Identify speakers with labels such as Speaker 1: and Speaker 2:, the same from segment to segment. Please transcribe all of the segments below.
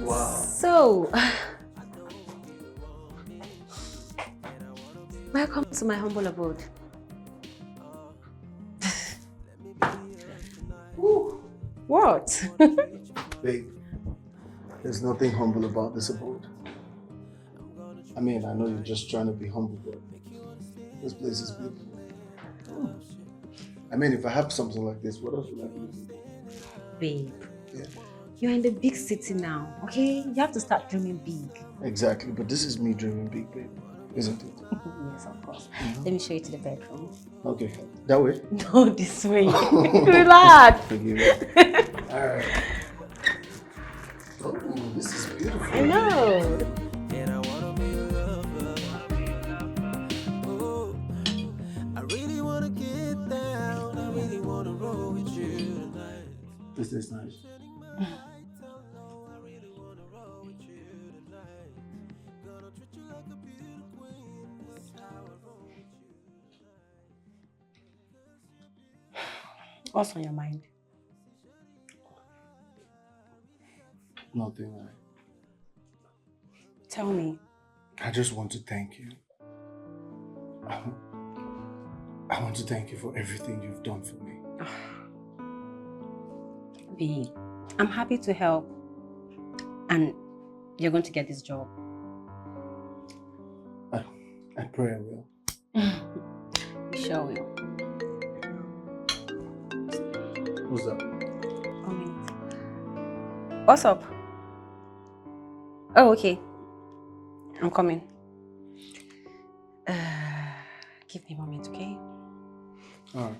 Speaker 1: Wow.
Speaker 2: So, welcome to my humble abode. What?
Speaker 1: Babe, there's nothing humble about this abode. I mean, I know you're just trying to be humble, but this place is beautiful. I mean, if I have something like this, what else would I do?
Speaker 2: Babe,
Speaker 1: Yeah.
Speaker 2: you're in the big city now, okay? You have to start dreaming big.
Speaker 1: Exactly, but this is me dreaming big, babe. Isn't it?
Speaker 2: Yes, of course. Let me show you to the bedroom.
Speaker 1: Okay, that way?
Speaker 2: No, this way. Relax.
Speaker 1: Forgive me. Alright. Oh, this is beautiful.
Speaker 2: I know.
Speaker 1: This is nice.
Speaker 2: What's on your mind?
Speaker 1: Nothing.
Speaker 2: Tell me.
Speaker 1: I just want to thank you. I want to thank you for everything you've done for me.
Speaker 2: B, I'm happy to help. And you're going to get this job.
Speaker 1: I pray I will.
Speaker 2: You sure will.
Speaker 1: Who's that?
Speaker 2: 1 minute. What's up? Oh, okay. I'm coming. Give me a moment, okay?
Speaker 1: All right.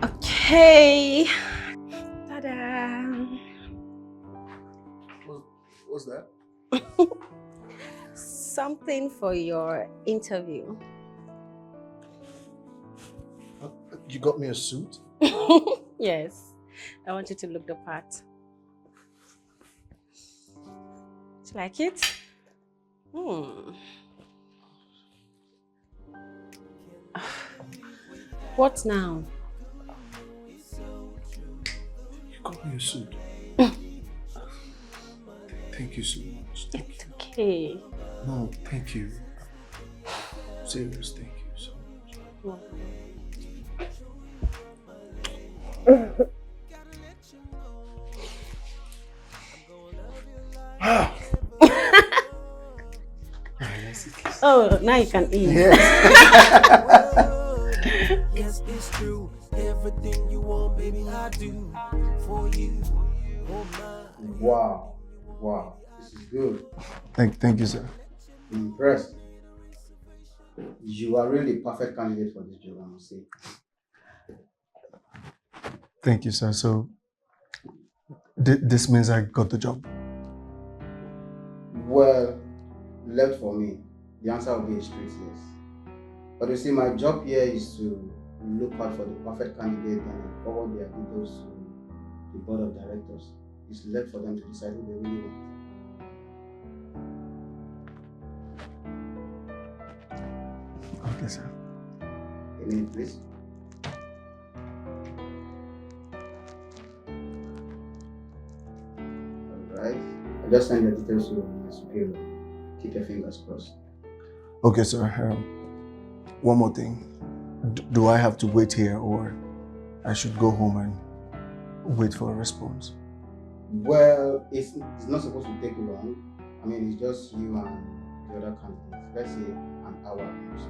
Speaker 2: Okay. Ta-da.
Speaker 1: What's that?
Speaker 2: Something for your interview.
Speaker 1: You got me a suit?
Speaker 2: Yes. I want you to look the part. Do you like it? What now?
Speaker 1: You got me a suit. Thank you so much.
Speaker 2: It's okay.
Speaker 1: No, thank you. Serious, thank you so much.
Speaker 2: Oh, now you can eat.
Speaker 1: Yes.
Speaker 3: Yes, it's true. Everything you want, baby, I do for you.
Speaker 1: Wow. Wow. This is good. Thank you, sir.
Speaker 4: I'm impressed. You are really a perfect candidate for this job, I must say.
Speaker 1: Thank you, sir. So, this means I got the job?
Speaker 4: Well, left for me, the answer will be a straight yes. But you see, my job here is to look out for the perfect candidate and forward their details to the board of directors. It's left for them to decide who they really want.
Speaker 1: Okay, sir.
Speaker 4: A minute, please. Alright. I'll just send your details to my superior. Keep your fingers crossed.
Speaker 1: Okay, sir. One more thing. Do I have to wait here, or I should go home and wait for a response?
Speaker 4: Well, it's not supposed to take long. I mean, it's just you and the other candidates. Let's say an hour at most.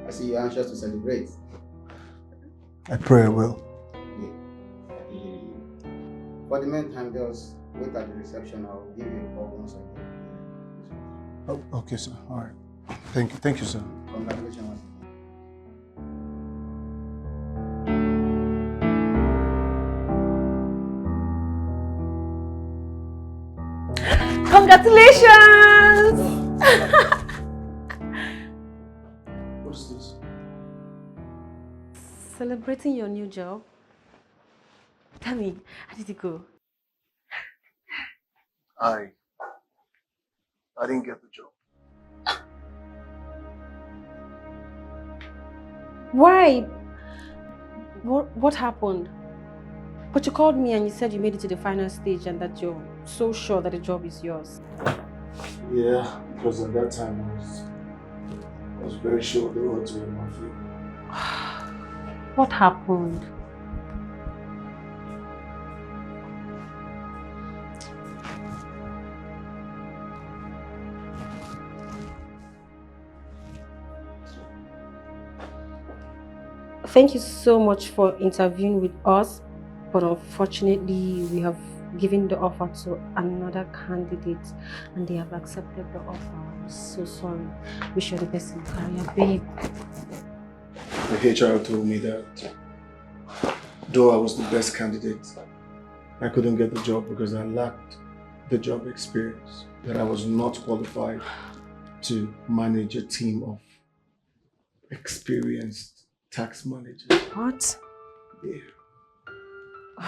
Speaker 4: I see you're anxious to celebrate.
Speaker 1: I pray I will.
Speaker 4: Yeah. For the meantime, just wait at the reception. I'll give you a call once I get here.
Speaker 1: Oh, okay, sir. All right. Thank you, sir.
Speaker 4: Congratulations once again.
Speaker 2: Congratulations!
Speaker 1: What is this?
Speaker 2: Celebrating your new job. Tell me, how did it go?
Speaker 1: I didn't get the job.
Speaker 2: Why? What happened? But you called me and you said you made it to the final stage and that you're so sure that the job is yours.
Speaker 1: Yeah, because at that time I was very sure the odds were in my favor.
Speaker 2: What happened? Thank you so much for interviewing with us, but unfortunately we have given the offer to another candidate and they have accepted the offer. I'm so sorry. Wish you the best in career, babe.
Speaker 1: The HR told me that though I was the best candidate, I couldn't get the job because I lacked the job experience, that I was not qualified to manage a team of experienced tax managers.
Speaker 2: What?
Speaker 1: Yeah.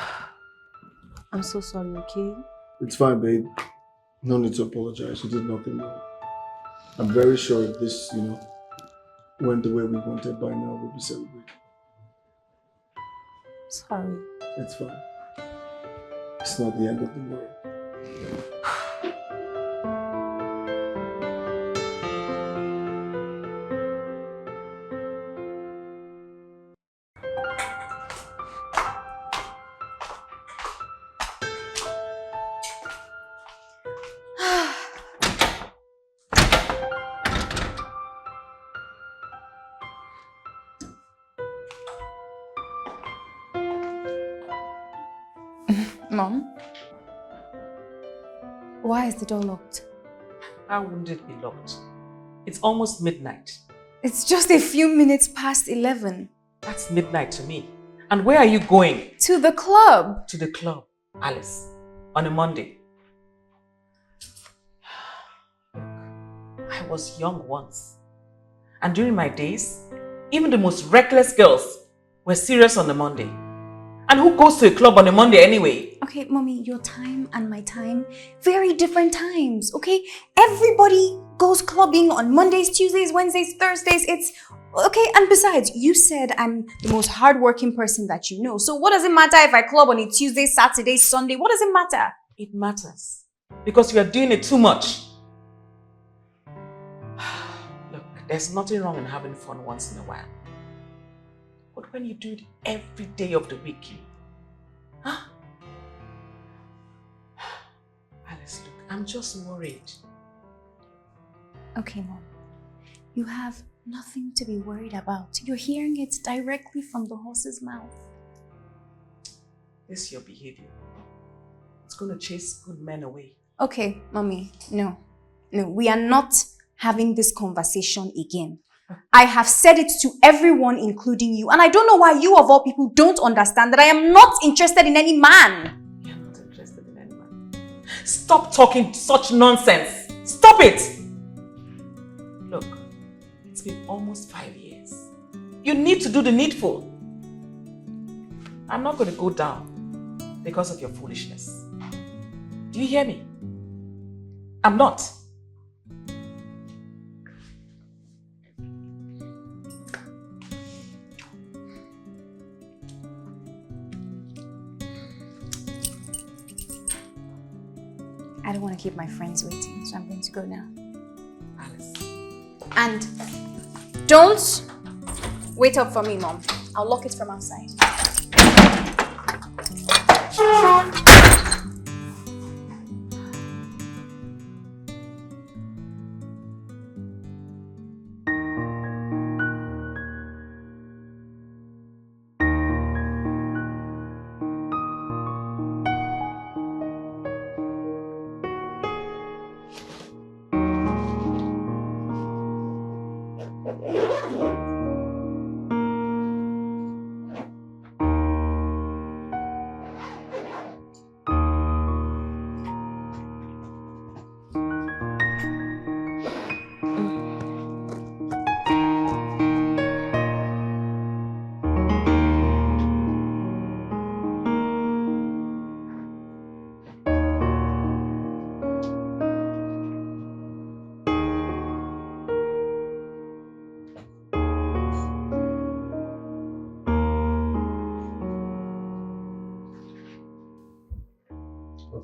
Speaker 2: I'm so sorry, okay?
Speaker 1: It's fine, babe. No need to apologize. You did nothing wrong. I'm very sure if this, went the way we wanted by now, we'll be celebrating.
Speaker 2: Sorry.
Speaker 1: It's fine. It's not the end of the world.
Speaker 5: Mom? Why is the door locked?
Speaker 6: How would it be locked? It's almost midnight.
Speaker 5: It's just a few minutes past 11.
Speaker 6: That's midnight to me. And where are you going?
Speaker 5: To the club.
Speaker 6: To the club, Alice, on a Monday. Look, I was young once. And during my days, even the most reckless girls were serious on a Monday. And who goes to a club on a Monday anyway?
Speaker 5: Okay, Mommy, your time and my time, very different times, okay? Everybody goes clubbing on Mondays, Tuesdays, Wednesdays, Thursdays. It's okay. And besides, you said I'm the most hardworking person that you know. So what does it matter if I club on a Tuesday, Saturday, Sunday? What does it matter?
Speaker 6: It matters. Because you are doing it too much. Look, there's nothing wrong in having fun once in a while. But when you do it every day of the week, huh? Alice, look, I'm just worried.
Speaker 5: Okay, Mom. You have nothing to be worried about. You're hearing it directly from the horse's mouth.
Speaker 6: This is your behavior. It's going to chase good men away.
Speaker 5: Okay, Mommy, no. No, we are not having this conversation again. I have said it to everyone, including you. And I don't know why you, of all people, don't understand that I am not interested in any man.
Speaker 6: You're not interested in any man. Stop talking such nonsense. Stop it. Look, it's been almost 5 years. You need to do the needful. I'm not going to go down because of your foolishness. Do you hear me? I'm not.
Speaker 5: I don't want to keep my friends waiting, so I'm going to go now.
Speaker 6: Alice.
Speaker 5: And don't wait up for me, Mom. I'll lock it from outside.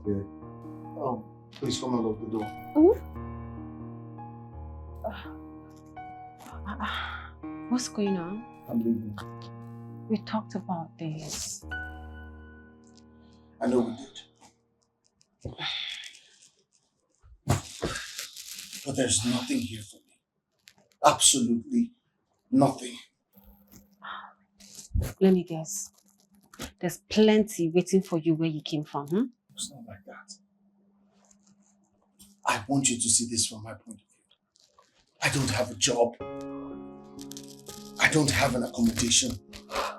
Speaker 1: here. Oh, please come and lock the door.
Speaker 2: What's going on?
Speaker 1: I'm leaving.
Speaker 2: We talked about this.
Speaker 1: I know we did. But there's nothing here for me. Absolutely nothing.
Speaker 2: Let me guess. There's plenty waiting for you where you came from, hmm?
Speaker 1: It's not like that. I want you to see this from my point of view. I don't have a job. I don't have an accommodation.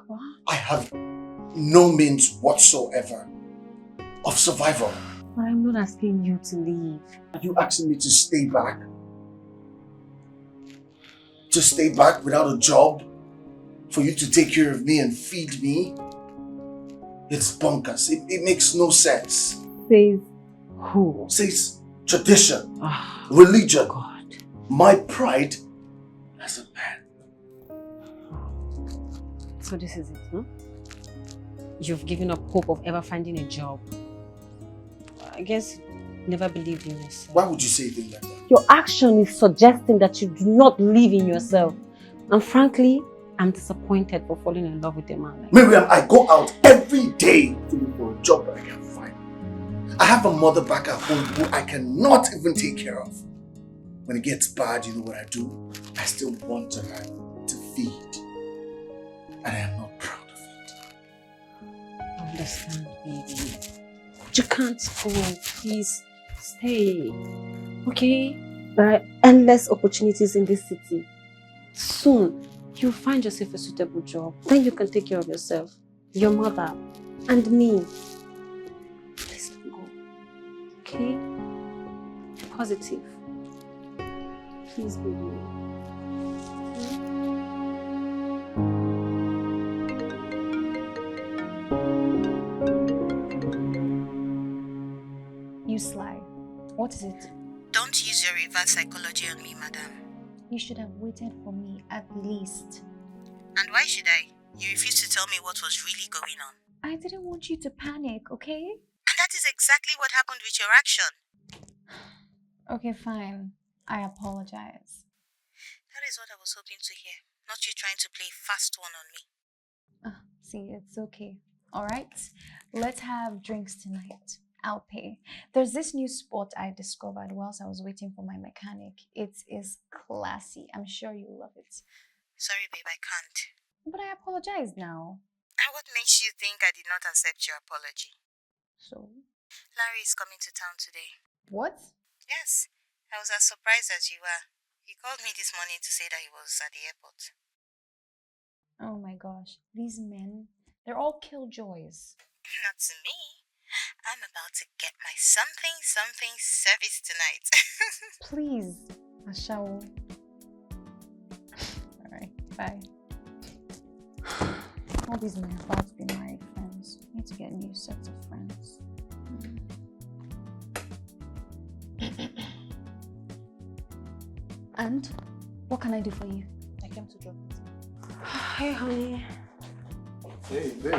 Speaker 2: What?
Speaker 1: I have no means whatsoever of survival.
Speaker 2: But I'm not asking you to leave.
Speaker 1: Are you asking me to stay back? To stay back without a job? For you to take care of me and feed me? It's bonkers. It makes no sense.
Speaker 2: Says who?
Speaker 1: Says tradition,
Speaker 2: Oh,
Speaker 1: religion,
Speaker 2: God.
Speaker 1: my pride as a man.
Speaker 2: So this is it, huh? You've given up hope of ever finding a job. I guess you never believed in yourself.
Speaker 1: Why would you say a thing like that?
Speaker 2: Your action is suggesting that you do not believe in yourself. And frankly, I'm disappointed for falling in love with a man like that.
Speaker 1: Miriam, I go out every day to look for a job that I can find. I have a mother back at home who I cannot even take care of. When it gets bad, you know what I do? I still want her to feed. And I am not proud of it.
Speaker 2: I understand, baby. But you can't go. Please stay. Okay? There are endless opportunities in this city. Soon, you'll find yourself a suitable job. Then you can take care of yourself, your mother, and me. Please don't go. Okay? Positive. Please, baby.
Speaker 5: You sly. What is it?
Speaker 7: Don't use your reverse psychology on me, madam.
Speaker 5: You should have waited for me at least.
Speaker 7: And why should I? You refused to tell me what was really going on.
Speaker 5: I didn't want you to panic, okay?
Speaker 7: And that is exactly what happened with your action.
Speaker 5: Okay, fine. I apologize.
Speaker 7: That is what I was hoping to hear. Not you trying to play fast one on me.
Speaker 5: See, it's okay. All right? Let's have drinks tonight. I'll pay. There's this new spot I discovered whilst I was waiting for my mechanic. It is classy. I'm sure you love it.
Speaker 7: Sorry, babe, I can't.
Speaker 5: But I apologize now.
Speaker 7: And what makes you think I did not accept your apology?
Speaker 5: So,
Speaker 7: Larry is coming to town today.
Speaker 5: what?
Speaker 7: Yes, I was as surprised as you were. He called me this morning to say that he was at the airport.
Speaker 5: Oh my gosh. These men, they're all killjoys.
Speaker 7: Not to me. I'm about to get my something service tonight.
Speaker 5: Please, Ashao. Alright, bye. All these men are about to be married friends. Need to get new sets of friends. And what can I do for you? I came to drop it.
Speaker 2: Hey, honey.
Speaker 1: Hey, babe.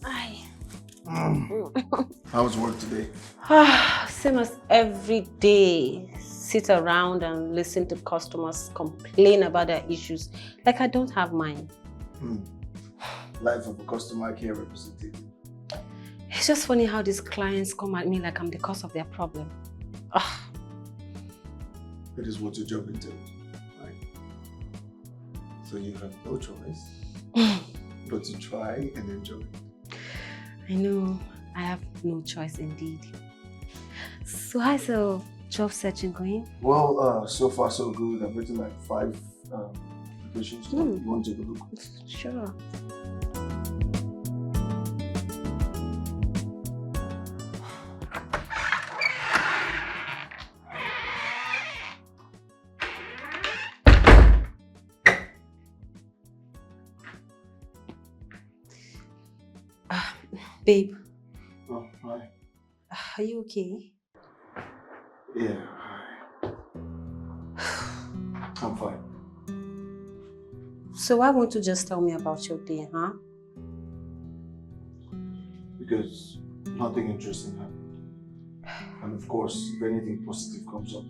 Speaker 2: Hi.
Speaker 1: How was work today?
Speaker 2: Same as every day. Sit around and listen to customers complain about their issues like I don't have mine.
Speaker 1: Life of a customer care representative.
Speaker 2: It's just funny how these clients come at me like I'm the cause of their problem.
Speaker 1: That is what your job entails, right? So you have no choice but to try and enjoy it.
Speaker 2: I know, I have no choice indeed. So how's the job searching going?
Speaker 1: Well, so far so good. I've written like 5 applications. You want to take a look?
Speaker 2: Sure. Babe.
Speaker 1: Oh, hi.
Speaker 2: Are you okay?
Speaker 1: Yeah, hi. I'm fine.
Speaker 2: So why won't you just tell me about your day, huh?
Speaker 1: Because Nothing interesting happened. And of course, if anything positive comes up,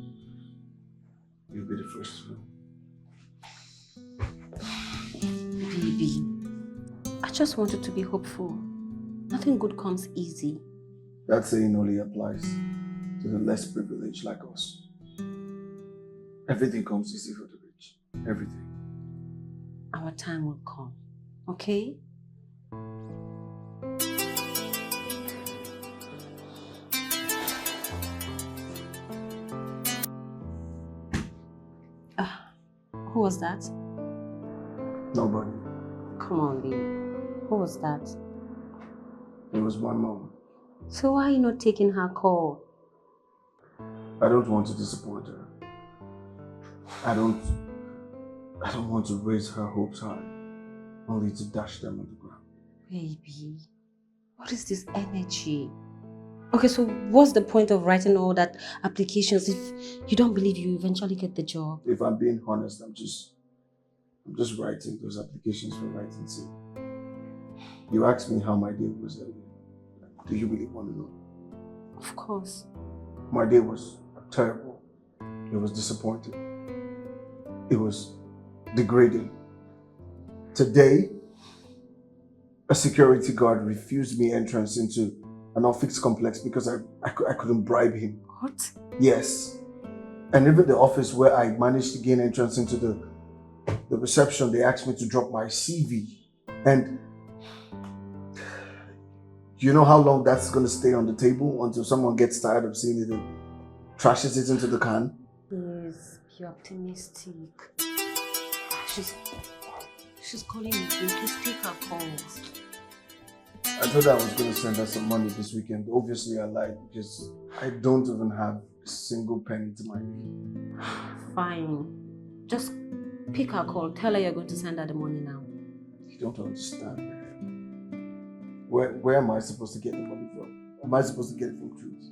Speaker 1: you'll be the first to know.
Speaker 2: Baby, I just wanted to be hopeful. Nothing good comes easy.
Speaker 1: That saying only applies to the less privileged like us. Everything comes easy for the rich. Everything.
Speaker 2: Our time will come, okay? Who was that?
Speaker 1: Nobody.
Speaker 2: Come on, baby. Who was that?
Speaker 1: It was my mom.
Speaker 2: So why are you not taking her call?
Speaker 1: I don't want to disappoint her. I don't want to raise her hopes high, only to dash them on the ground.
Speaker 2: Baby, what is this energy? Okay, so what's the point of writing all that applications if you don't believe you eventually get the job?
Speaker 1: If I'm being honest, I'm just writing those applications for writing's sake. You asked me how my day was earlier. Do you really want to know?
Speaker 2: Of course.
Speaker 1: My day was terrible. It was disappointing. It was degrading. Today, a security guard refused me entrance into an office complex because I couldn't bribe him.
Speaker 2: What?
Speaker 1: Yes. And even the office where I managed to gain entrance into the reception, they asked me to drop my CV. And you know how long that's going to stay on the table until someone gets tired of seeing it and trashes it into the can?
Speaker 2: Please, be optimistic. She's calling me. Please take her calls.
Speaker 1: I thought I was going to send her some money this weekend. Obviously, I lied because I don't even have a single penny to my name.
Speaker 2: Fine. Just pick her call. Tell her you're going to send her the money now.
Speaker 1: You don't understand. Where am I supposed to get the money from? Am I supposed to get it from Truth?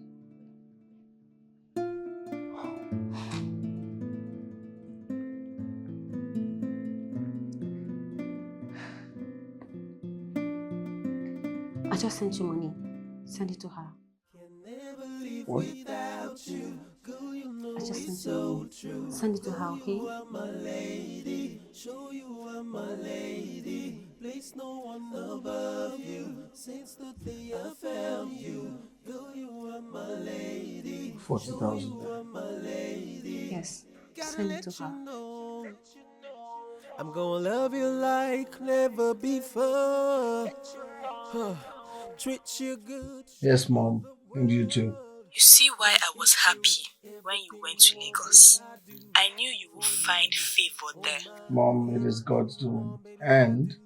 Speaker 2: I just sent you money. Send it to her.
Speaker 1: What?
Speaker 2: I just sent you money. Send it to her, okay?
Speaker 3: Show you are my lady. Place no one above you. Since the day I found you, girl, you are my lady.
Speaker 1: 40,000.
Speaker 2: Yes. Send it to her.
Speaker 3: I'm gonna love you like never before. Treat you good.
Speaker 1: Yes, Mom. And you too.
Speaker 6: You see why I was happy when you went to Lagos. I knew you would find favor there.
Speaker 1: Mom, it is God's doing. And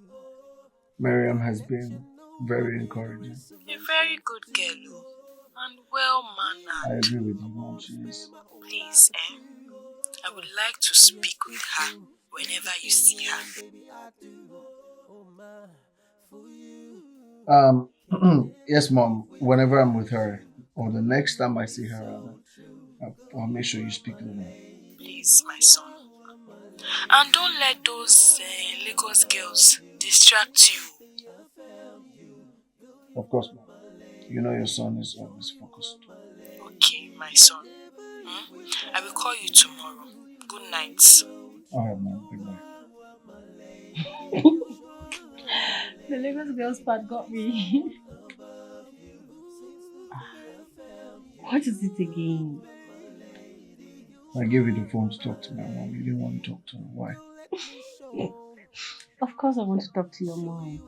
Speaker 1: Miriam has been very encouraging.
Speaker 6: A very good girl, and well-mannered.
Speaker 1: I agree with you, Mom. She is.
Speaker 6: Please, I would like to speak with her whenever you see her.
Speaker 1: Yes, Mom. Whenever I'm with her, or the next time I see her, I'll make sure you speak to her.
Speaker 6: Please, my son. And don't let those Lagos girls distract you.
Speaker 1: Of course, Mom. You know your son is always focused.
Speaker 6: Okay, my son. I will call you tomorrow. Good night.
Speaker 1: Alright, Mom. Goodbye.
Speaker 2: The Lagos girls part got me. What is it again?
Speaker 1: I gave you the phone to talk to my mom. You didn't want to talk to her. Why?
Speaker 2: Of course I want to talk to your mom.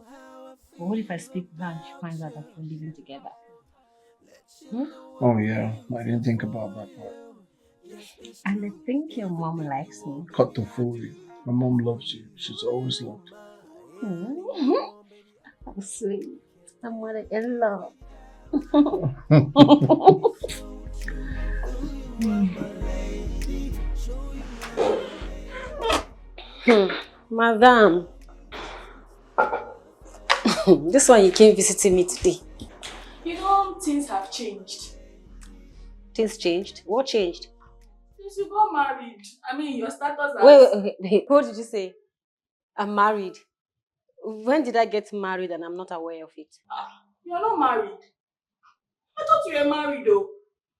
Speaker 2: But what if I speak with her and she finds out that we're living together?
Speaker 1: Oh yeah, I didn't think about that part.
Speaker 2: And I think your mom likes me.
Speaker 1: Cut the foolery. My mom loves you. She's always loved you.
Speaker 2: How sweet. I'm mother-in-law. Madam, this one you came visiting me today.
Speaker 8: You know, things have changed.
Speaker 2: Things changed? What changed?
Speaker 8: Since you got married, I mean, your status as...
Speaker 2: Wait. What did you say? I'm married. When did I get married and I'm not aware of it?
Speaker 8: You're not married. I thought you were married though.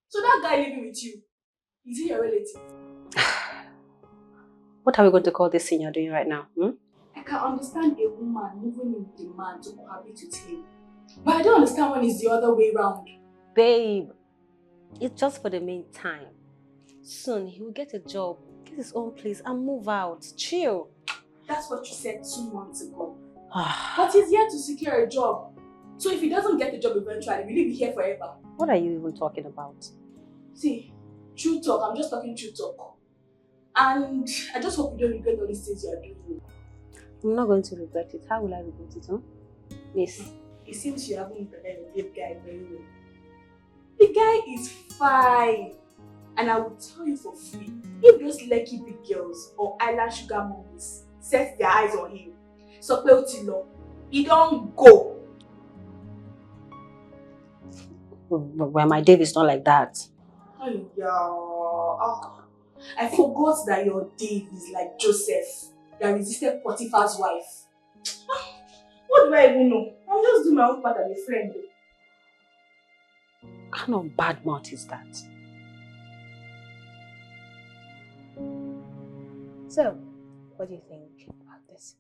Speaker 8: So that guy living with you, is he your relative?
Speaker 2: What are we going to call this thing you're doing right now?
Speaker 8: I can understand a woman moving in with a man to cohabit with him. But I don't understand when it's the other way around.
Speaker 2: Babe, it's just for the meantime. Soon he will get a job, get his own place and move out. Chill.
Speaker 8: That's what you said 2 months ago. But he's here to secure a job. So if he doesn't get the job eventually, will he be here forever?
Speaker 2: What are you even talking about?
Speaker 8: See, true talk, I'm just talking true talk. And I just hope you don't regret all these things you are doing.
Speaker 2: I'm not going to regret it. How will I regret it, huh? Miss.
Speaker 8: It seems you haven't implemented the guy very well. The guy is fine. And I will tell you for free, if those lucky big girls or island sugar mummies set their eyes on him, so Tilo, he don't go.
Speaker 2: Well, my Dave is not like that.
Speaker 8: Oh, yeah. Oh, I forgot that your Dave is like Joseph that resisted Potiphar's wife. What do I even know? I'm just doing my own part as a friend.
Speaker 2: What kind of bad mouth is that?
Speaker 9: So, what do you think about this?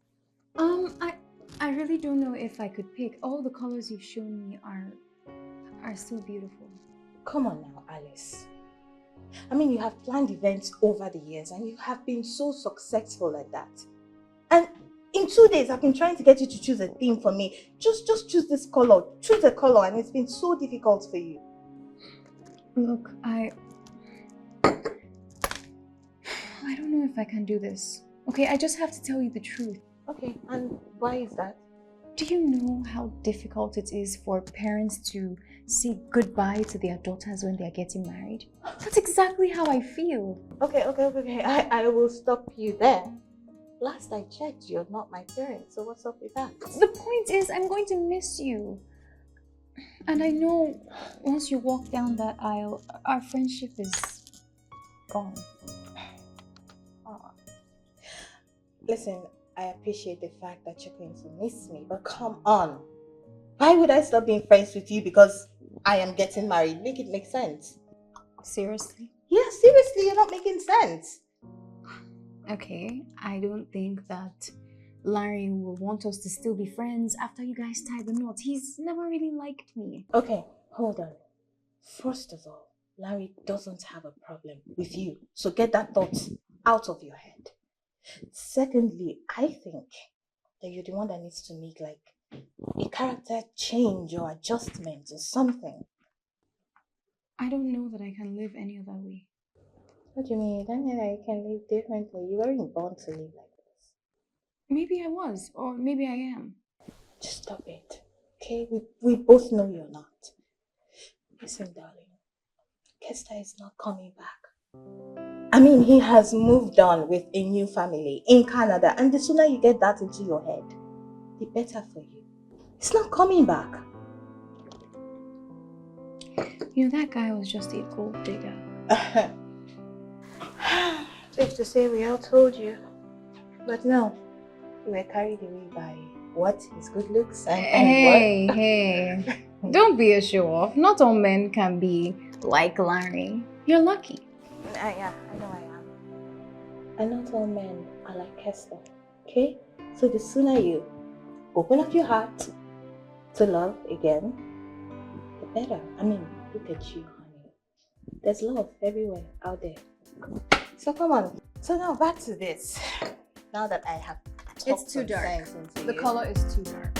Speaker 5: I really don't know if I could pick. All the colors you've shown me are so beautiful.
Speaker 9: Come on now, Alice. I mean, you have planned events over the years and you have been so successful at that. And in 2 days, I've been trying to get you to choose a theme for me. Just choose this color. Choose a color, and it's been so difficult for you.
Speaker 5: Look, I don't know if I can do this. Okay, I just have to tell you the truth.
Speaker 9: Okay, and why is that?
Speaker 5: Do you know how difficult it is for parents to say goodbye to their daughters when they're getting married? That's exactly how I feel.
Speaker 9: Okay. I will stop you there. Last I checked, you're not my parent, so what's up with that?
Speaker 5: The point is, I'm going to miss you. And I know once you walk down that aisle, our friendship is gone.
Speaker 9: Listen, I appreciate the fact that you're going to miss me, but come on. Why would I stop being friends with you because I am getting married? Make it make sense.
Speaker 5: Seriously?
Speaker 9: Yeah, seriously, you're not making sense.
Speaker 5: Okay, I don't think that Larry will want us to still be friends after you guys tie the knot. He's never really liked me.
Speaker 9: Okay, hold on. First of all, Larry doesn't have a problem with you, so get that thought out of your head. Secondly, I think that you're the one that needs to make like a character change or adjustment or something.
Speaker 5: I don't know that I can live any other way.
Speaker 9: What do you mean? You don't know that you can live differently. You weren't born to live like this.
Speaker 5: Maybe I was, or maybe I am.
Speaker 9: Just stop it, okay? We both know you're not. Listen, darling, Kester is not coming back. I mean, he has moved on with a new family in Canada, and the sooner you get that into your head, the better for you. He's not coming back.
Speaker 5: You know, that guy was just a gold digger.
Speaker 9: Safe to say we all told you. But no, you were carried away by what? His good looks and what?
Speaker 5: Hey. Don't be a show-off. Not all men can be like Larry. You're lucky.
Speaker 9: Yeah, I know I am. And not all men are like Kester, okay? So the sooner you open up your heart to love again, the better. I mean, look at you, honey. There's love everywhere out there. So come on. So now back to this. Now that I have talked
Speaker 5: It's too
Speaker 9: some
Speaker 5: dark.
Speaker 9: sense into
Speaker 5: The
Speaker 9: you.
Speaker 5: color is too dark.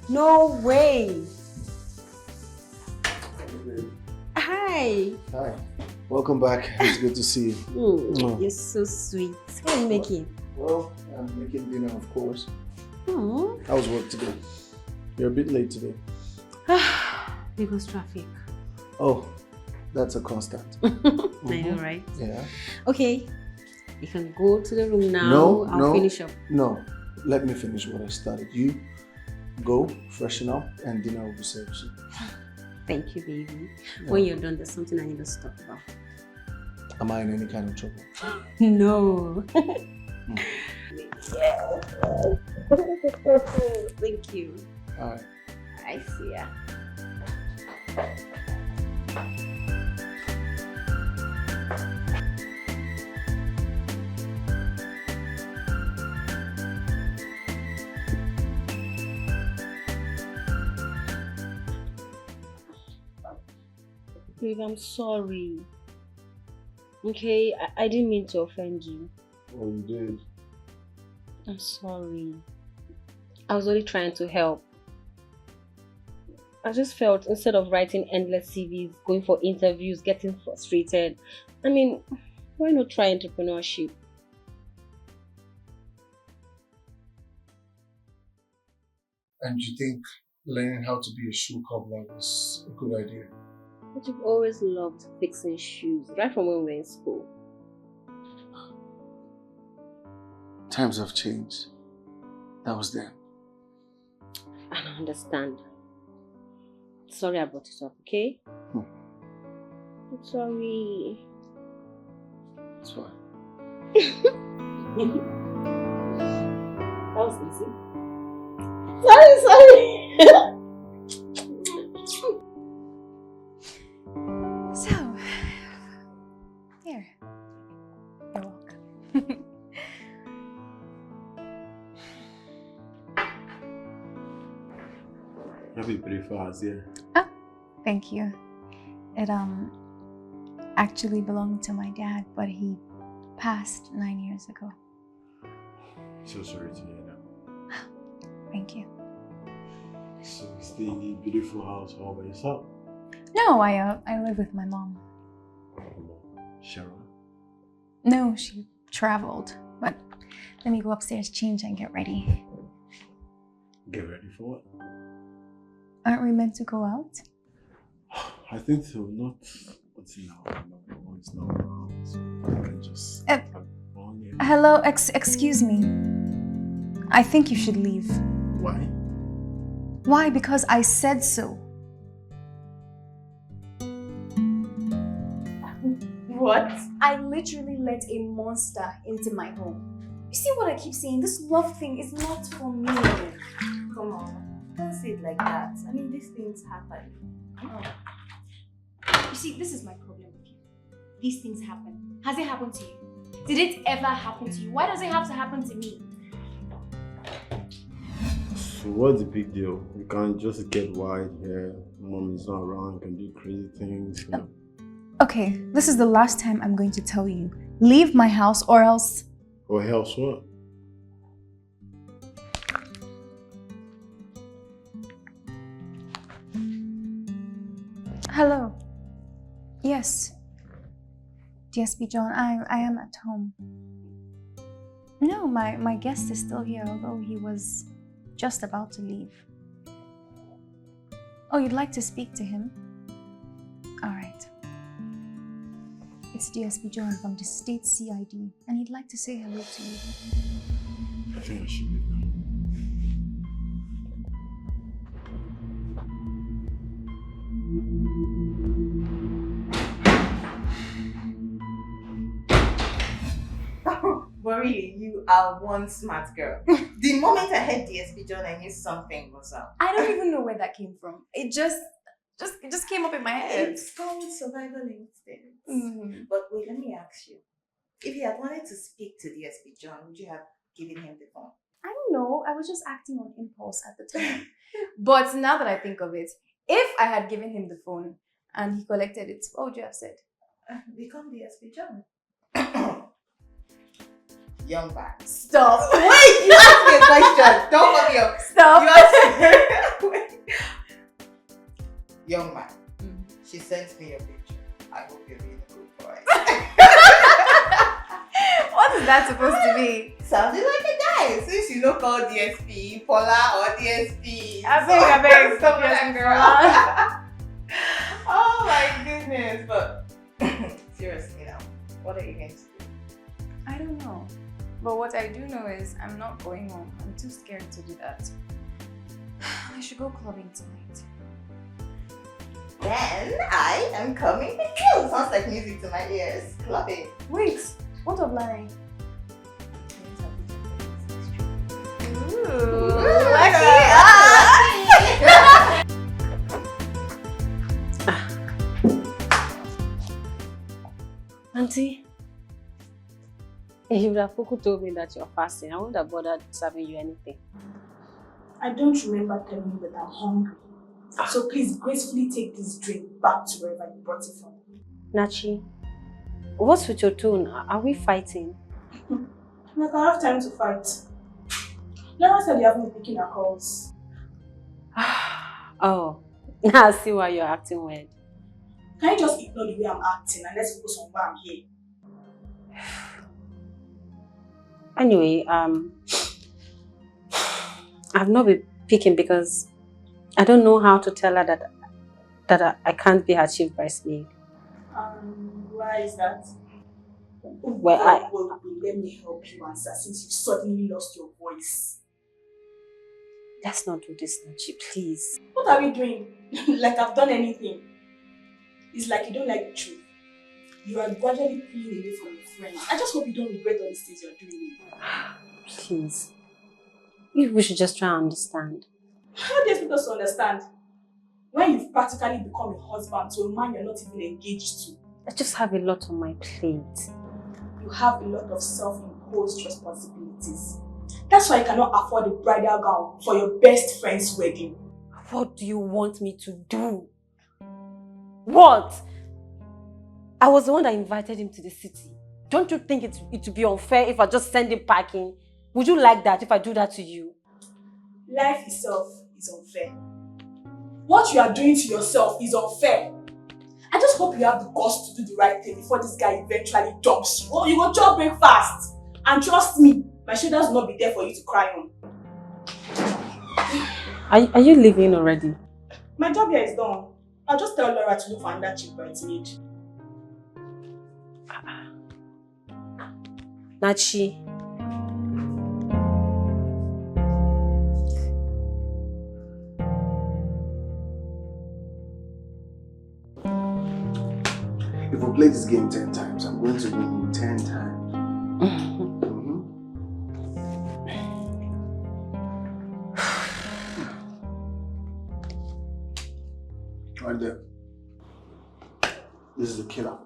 Speaker 2: No way. Hi. Hi.
Speaker 1: Hi. Welcome back. It's good to see you.
Speaker 2: You're so sweet. What are you making?
Speaker 1: Well, I'm making dinner, of course.
Speaker 2: Hmm.
Speaker 1: How's work today? You're a bit late today.
Speaker 2: Because traffic.
Speaker 1: Oh, that's a constant.
Speaker 2: I know, right?
Speaker 1: Yeah.
Speaker 2: Okay. You can go to the room now.
Speaker 1: No,
Speaker 2: I'll finish up.
Speaker 1: No, let me finish what I started. You go, freshen up, and dinner will be served soon.
Speaker 2: Thank you, baby.
Speaker 1: Yeah.
Speaker 2: When you're done, there's something I need to talk about.
Speaker 1: Am I in any kind of trouble?
Speaker 2: No. Thank you.
Speaker 1: All right.
Speaker 2: I see ya. Babe, I'm sorry. Okay, I didn't mean to offend you.
Speaker 1: Oh, you did?
Speaker 2: I'm sorry. I was only trying to help. I just felt instead of writing endless CVs, going for interviews, getting frustrated, I mean, why not try entrepreneurship?
Speaker 1: And you think learning how to be a shoe cobbler was a good idea?
Speaker 2: But you've always loved fixing shoes, right from when we were in school.
Speaker 1: Times have changed. That was then.
Speaker 2: I don't understand. Sorry I brought it up, okay? I'm sorry.
Speaker 1: It's fine.
Speaker 2: That was easy. Sorry.
Speaker 5: So, here. You're welcome.
Speaker 10: Happy beautiful house here.
Speaker 5: Oh, thank you. It actually belonged to my dad, but he passed 9 years ago.
Speaker 10: So sorry to hear that.
Speaker 5: Thank you.
Speaker 10: So you stay in a beautiful house all by yourself?
Speaker 5: No, I live with my mom.
Speaker 10: Cheryl?
Speaker 5: No, she traveled. But let me go upstairs, change, and get ready.
Speaker 10: Get ready for what?
Speaker 5: Aren't we meant to go out?
Speaker 10: I think so, not until now. No, it's not around, so I can just have fun here.
Speaker 5: Hello, excuse me. I think you should leave.
Speaker 10: Why?
Speaker 5: Why? Because I said so.
Speaker 8: What?
Speaker 5: I literally let a monster into my home. You see what I keep saying? This love thing is not for me.
Speaker 8: Come on. Don't say it like that. I mean, these things happen.
Speaker 5: Oh. You see, this is my problem with you. These things happen. Has it happened to you? Did it ever happen to you? Why does it have to happen to me?
Speaker 10: So what's the big deal? You can't just get wide here. Mom is not around, you can do crazy things. You know.
Speaker 5: Okay, this is the last time I'm going to tell you. Leave my house or else...
Speaker 10: Or else what?
Speaker 5: Hello. Yes. DSP John, I am at home. No, my guest is still here, although he was just about to leave. Oh, you'd like to speak to him? Alright. It's DSP John from the State CID, and he'd like to say hello to you.
Speaker 10: I think I should leave now.
Speaker 11: But really, you are one smart girl. The moment I heard DSP John, I knew something was up.
Speaker 5: I don't even know where that came from. It just came up in my head.
Speaker 11: It's called survival instinct.
Speaker 5: Mm.
Speaker 11: But wait, let me ask you. If you had wanted to speak to DSP John, would you have given him the phone?
Speaker 5: I don't know. I was just acting on impulse at the time. But now that I think of it, if I had given him the phone and he collected it, what would you have said?
Speaker 11: Become DSP John. Young man.
Speaker 5: Stop.
Speaker 11: Wait, you asked me a question. Don't fuck me up.
Speaker 5: Stop.
Speaker 11: You asked me. Young man. She sent me your picture. I hope you're being a good boy.
Speaker 5: What is that supposed to be?
Speaker 11: Sounding like a guy. Since you know called DSP, Paula or DSP.
Speaker 5: I beg, stop
Speaker 11: that
Speaker 5: your
Speaker 11: girl. Oh my goodness. But seriously now, what are you going to do?
Speaker 5: I don't know. But what I do know is I'm not going home. I'm too scared to do that. I should go clubbing tonight.
Speaker 11: Then I am coming with you. Sounds like music to my ears. Clubbing.
Speaker 5: Wait, what of Larry? Ooh,
Speaker 2: Auntie, if you would have told me that you're fasting, I wouldn't have bothered serving you anything.
Speaker 8: I don't remember telling you that I'm hungry. So please gracefully take this drink back to wherever you brought it from.
Speaker 2: Nachi, what's with your tone? Are we fighting?
Speaker 8: Like I have time to fight. Laura said you haven't been picking her calls.
Speaker 2: Oh, now I see why you're acting weird.
Speaker 8: Can you just ignore the way I'm acting and let's focus on why I'm here?
Speaker 2: Anyway, I've not been picking because I don't know how to tell her that I can't be her chief bridesmaid.
Speaker 8: Why is that?
Speaker 2: Well,
Speaker 8: let me help you answer since you suddenly lost your voice.
Speaker 2: Let's not do this, Nachi, please.
Speaker 8: What are we doing? Like I've done anything. It's like you don't like the truth. You are gradually pulling away from your friends. I just hope you don't regret all these things you're doing.
Speaker 2: Please. We should just try and understand.
Speaker 8: How do you expect us to understand? When you've practically become a husband to a man you're not even engaged to.
Speaker 2: I just have a lot on my plate.
Speaker 8: You have a lot of self-imposed responsibilities. That's why you cannot afford a bridal gown for your best friend's wedding.
Speaker 2: What do you want me to do? What? I was the one that invited him to the city. Don't you think it would be unfair if I just send him packing? Would you like that if I do that to you?
Speaker 8: Life itself is unfair. What you are doing to yourself is unfair. I just hope you have the guts to do the right thing before this guy eventually dumps you. Oh, you go chop breakfast. And trust me, my shoulders will not be there for you to cry on.
Speaker 2: Are you leaving already?
Speaker 8: My job here is done. I'll just tell Laura to look for another chief bridesmaid.
Speaker 2: Nachi.
Speaker 1: If we play this game 10 times, I'm going to win you 10 times. Right there. This is the killer.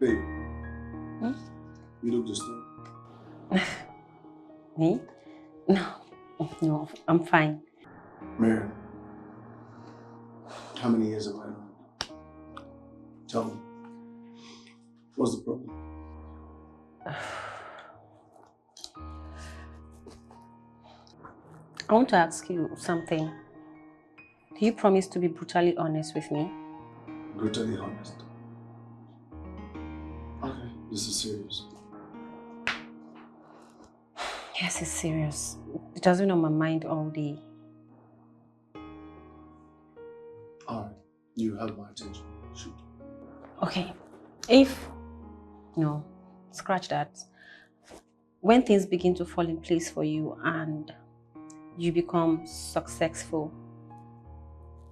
Speaker 1: Babe. You look disturbed.
Speaker 2: Me? No, I'm fine.
Speaker 1: Mary, how many years have I known? Tell me. What's the problem?
Speaker 2: I want to ask you something. Do you promise to be brutally honest with me?
Speaker 1: Brutally honest. Okay, this is serious.
Speaker 2: Yes, it's serious. It has been on my mind all day.
Speaker 1: Alright, you have my attention. Shoot.
Speaker 2: Okay, no, scratch that. When things begin to fall in place for you and you become successful,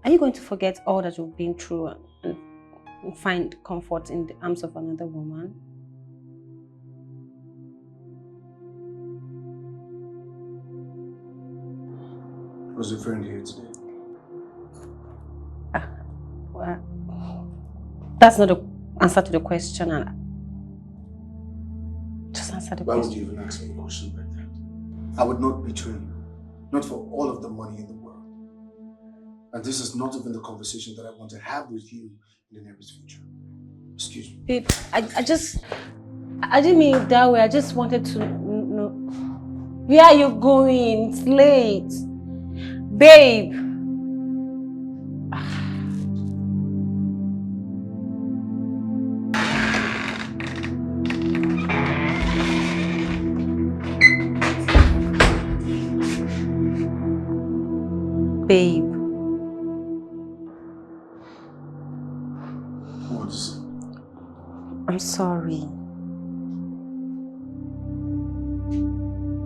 Speaker 2: are you going to forget all that you've been through and find comfort in the arms of another woman?
Speaker 1: Was your friend here today?
Speaker 2: Well, that's not the answer to the question. Just answer the question.
Speaker 1: Why would you even ask me a question like that? I would not betray you. Not for all of the money in the world. And this is not even the conversation that I want to have with you in the nearest future. Excuse me.
Speaker 2: Babe, I just... I didn't mean it that way. I just wanted to know. Where are you going? It's late. Babe. Babe.
Speaker 1: What's...
Speaker 2: I'm sorry.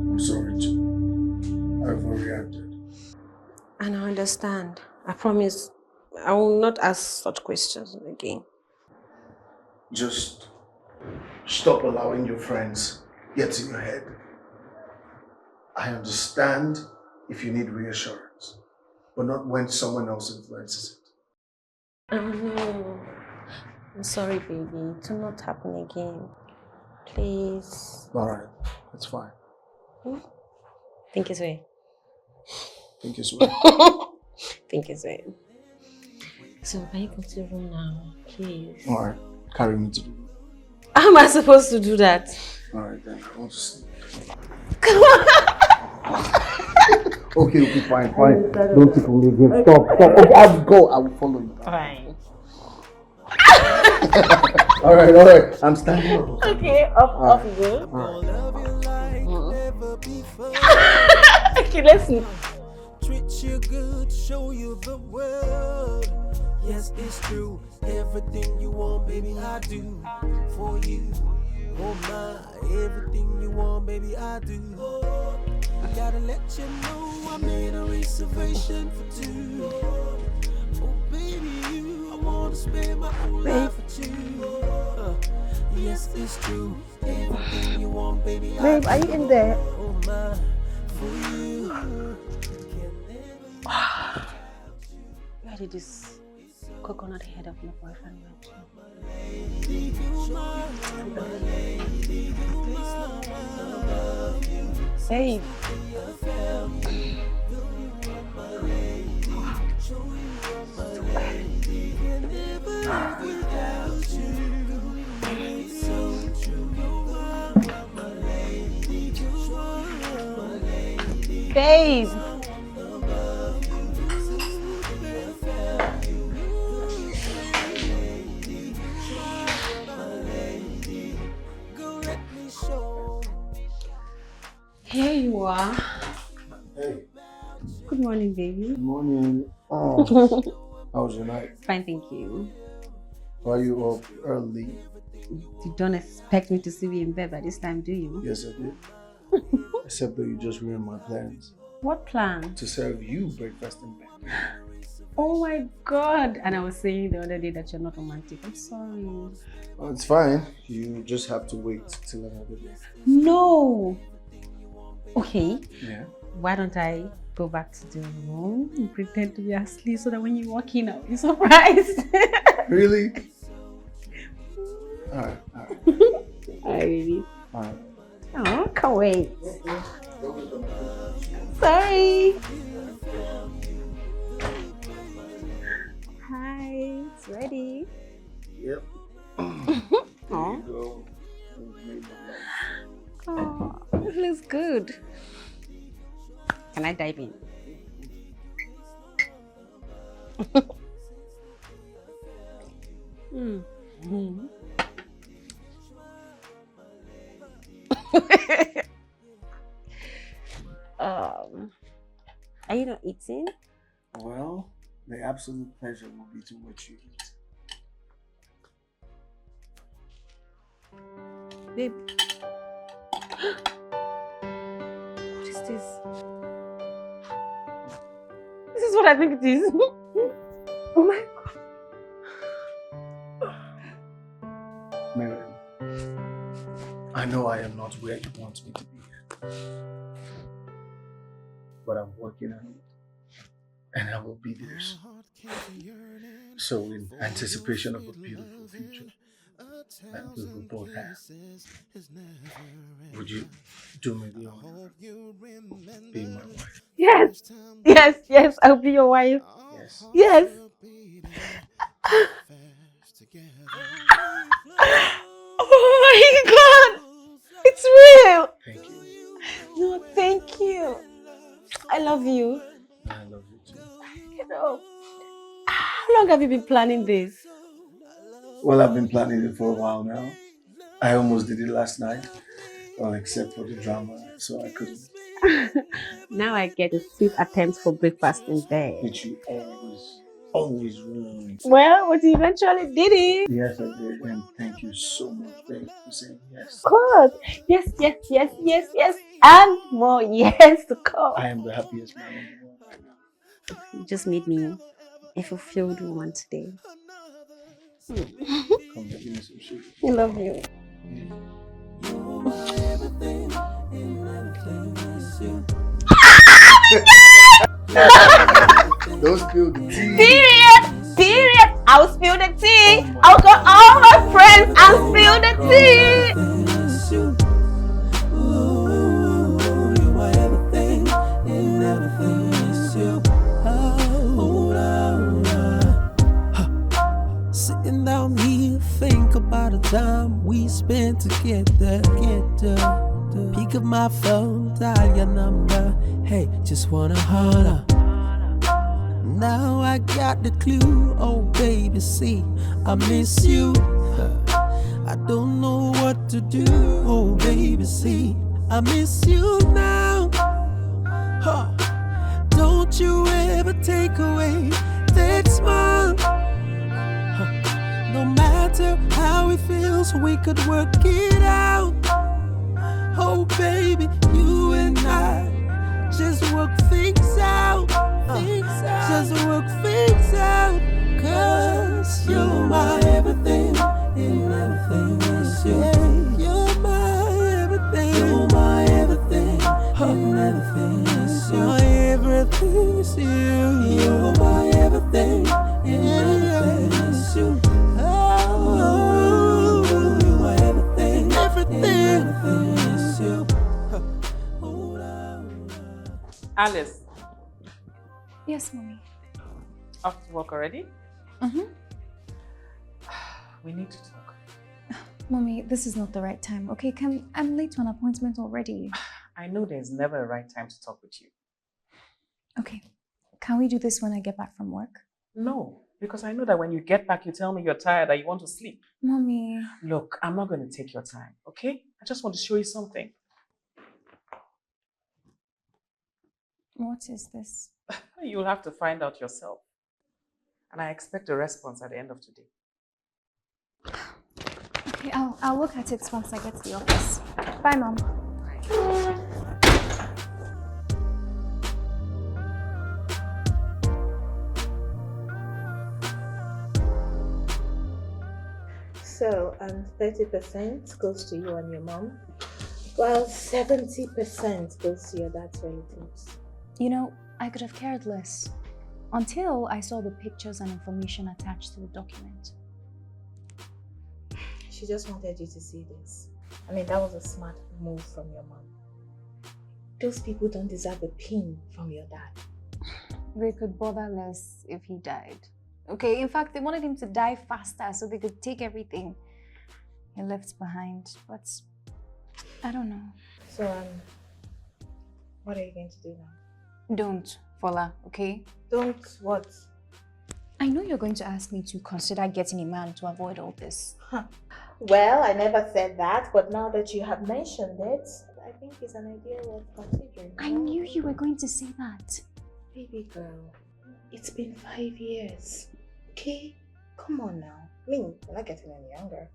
Speaker 1: I'm sorry too. I've overreacted.
Speaker 2: And I understand. I promise I will not ask such questions again.
Speaker 1: Just stop allowing your friends get in your head. I understand if you need reassurance, but not when someone else influences it.
Speaker 2: Oh no. I'm sorry, baby. It will not happen again. Please.
Speaker 1: Alright, that's fine.
Speaker 2: Think his way.
Speaker 1: Think it's way.
Speaker 2: Think his way. So can you come to the room now, please?
Speaker 1: Alright, carry me to the room.
Speaker 2: How am I supposed to do that?
Speaker 1: Alright then, I want to sleep.
Speaker 2: Come on!
Speaker 1: Okay, fine. Don't keep on leaving. Stop. Okay, I will go. I will follow you.
Speaker 2: Fine.
Speaker 1: Alright. I'm standing up.
Speaker 2: Okay, off you go. Okay, let's see.
Speaker 3: Treat you good, show you the world. Yes, it's true. Everything you want, baby, I do for you. Oh my, everything you want, baby, I do. I gotta let you know I made a reservation for two. Oh baby, you, I wanna spend my whole life with you. Yes, it's true. Everything you want, baby, I do.
Speaker 2: Babe, are you in there?
Speaker 3: Oh my, for you.
Speaker 2: Where did this coconut head of my boyfriend went to? Babe. Babe. Here you are.
Speaker 1: Hey.
Speaker 2: Good morning, baby.
Speaker 1: Good morning. Oh. How was your night?
Speaker 2: Fine, thank you.
Speaker 1: Why are you up early?
Speaker 2: You don't expect me to see you in bed by this time, do you?
Speaker 1: Yes, I did. Except that you just ruined my plans.
Speaker 2: What plan?
Speaker 1: To serve you breakfast in bed.
Speaker 2: Oh my god! And I was saying the other day that you're not romantic. I'm sorry.
Speaker 1: Oh, it's fine. You just have to wait till another day.
Speaker 2: No! Okay.
Speaker 1: Yeah.
Speaker 2: Why don't I go back to the room and pretend to be asleep so that when you walk in, I'll be surprised?
Speaker 1: Really? Alright.
Speaker 2: Alright, baby.
Speaker 1: Alright.
Speaker 2: Oh, can't wait. Sorry. Hi, it's ready.
Speaker 1: Yep.
Speaker 2: Oh, it looks good. Can I dive in? Are you not eating?
Speaker 1: Well, the absolute pleasure will be to watch you eat.
Speaker 2: Babe. What is this? This is what I think it is. Oh my god.
Speaker 1: Miriam, I know I am not where you want me to be yet. But I'm working on it. And I will be there soon. So in anticipation of a beautiful future that we will both have, would you do me the honor of being my wife?
Speaker 2: Yes, yes, yes, I'll be your wife.
Speaker 1: Yes.
Speaker 2: Yes. Oh my god! long have you been planning this?
Speaker 1: Well, I've been planning it for a while now. I almost did it last night. Well, except for the drama, so I couldn't.
Speaker 2: Now I get a sweet attempt for breakfast in bed.
Speaker 1: Which you always ruin.
Speaker 2: Well, but you eventually did it.
Speaker 1: Yes, I did, and thank you so much, babe, for saying yes.
Speaker 2: Of course. Yes, and more yes to come.
Speaker 1: I am the happiest man in the world right now.
Speaker 2: You just made me a fulfilled woman today.
Speaker 1: Come, give me some sugar.
Speaker 2: I love you.
Speaker 1: Don't spill the tea.
Speaker 2: Period. I'll spill the tea. I'll call all my friends and spill the tea.
Speaker 3: You are everything and everything is you. Sitting down here, think about the time we spent together. Pick up my phone, dial your number. Hey, just wanna holler. Now I got the clue. Oh baby, see, I miss you. I don't know what to do. Oh baby, see, I miss you now. Don't you ever take away that smile. No matter how it feels, we could work it out. Oh baby, you and I just work things out. Just work things out. 'Cause you're my everything and everything is you. You're my everything. You're my everything and everything is you. My everything is you. You're my everything and everything is you. You are everything, everything is you.
Speaker 6: Alice,
Speaker 5: Yes, Mommy.
Speaker 6: off to work already?
Speaker 5: Mm-hmm.
Speaker 6: We need to talk.
Speaker 5: Mommy, this is not the right time, okay? I'm late to an appointment already.
Speaker 6: I know there's never a right time to talk with you.
Speaker 5: Okay, can we do this when I get back from work?
Speaker 6: No, because I know that when you get back, you tell me you're tired, that you want to sleep.
Speaker 5: Mommy.
Speaker 6: Look, I'm not going to take your time, okay? I just want to show you something.
Speaker 5: What is this?
Speaker 6: You'll have to find out yourself. And I expect a response at the end of today.
Speaker 5: Okay, I'll look at it once I get to the office. Bye, Mom.
Speaker 9: So, 30% goes to you and your mom, while 70% goes to your dad's relatives.
Speaker 5: You know, I could have cared less until I saw the pictures and information attached to the document.
Speaker 9: She just wanted you to see this. I mean, that was a smart move from your mom. Those people don't deserve a pin from your dad.
Speaker 5: They could bother less if he died. Okay, in fact, they wanted him to die faster so they could take everything he left behind. But I don't know.
Speaker 9: So, what are you going to do now?
Speaker 5: Don't, Fola, okay?
Speaker 9: Don't what?
Speaker 5: I know you're going to ask me to consider getting a man to avoid all this.
Speaker 9: Huh. Well, I never said that, but now that you have mentioned it, I think it's an idea worth considering.
Speaker 5: I knew you were going to say that.
Speaker 9: Baby girl, it's been 5 years, okay? Come on now. I mean, you're not getting any younger.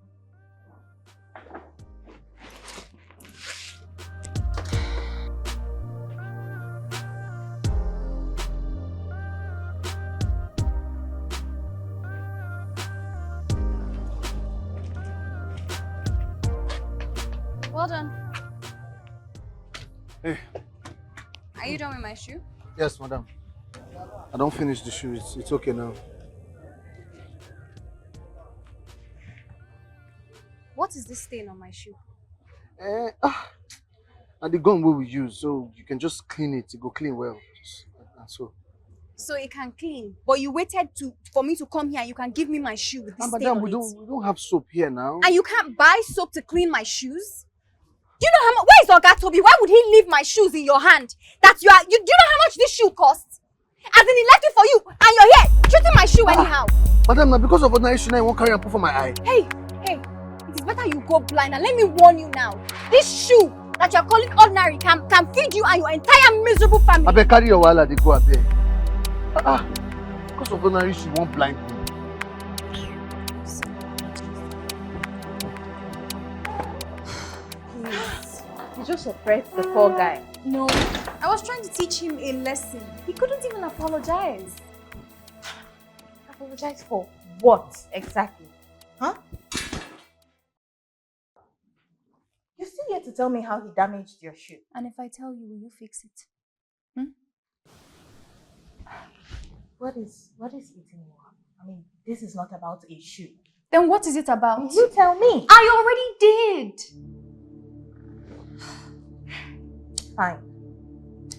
Speaker 5: Well done.
Speaker 1: Hey.
Speaker 5: Are you done with my shoe?
Speaker 1: Yes, madam. I don't finish the shoe. It's okay now.
Speaker 5: What is this stain on my shoe?
Speaker 1: And the gun we use, so you can just clean it. It go clean well. So.
Speaker 5: So it can clean, but you waited for me to come here and you can give me my shoe with this stain
Speaker 1: madam,
Speaker 5: on
Speaker 1: we
Speaker 5: it.
Speaker 1: don't have soap here now.
Speaker 5: And you can't buy soap to clean my shoes? Do you know how much? Where is Oga Toby? Why would he leave my shoes in your hand? That do you know how much this shoe costs? As in, he left it for you, and you're here treating my shoe anyhow.
Speaker 1: Madam, now because of ordinary shoe, I won't carry and put for my eye.
Speaker 5: Hey, it is better you go blind, and let me warn you now. This shoe that you're calling ordinary can feed you and your entire miserable family.
Speaker 1: I beg carry your wallet, they go up there. Because of ordinary shoe, won't blind me.
Speaker 9: You just suppressed the poor guy.
Speaker 5: No, I was trying to teach him a lesson. He couldn't even apologize.
Speaker 9: Apologize for what exactly? Huh? You're still here to tell me how he damaged your shoe.
Speaker 5: And if I tell you, will you fix it?
Speaker 9: What is eating you up? I mean, this is not about a shoe.
Speaker 5: Then what is it about?
Speaker 9: You tell me.
Speaker 5: I already did.
Speaker 9: Fine.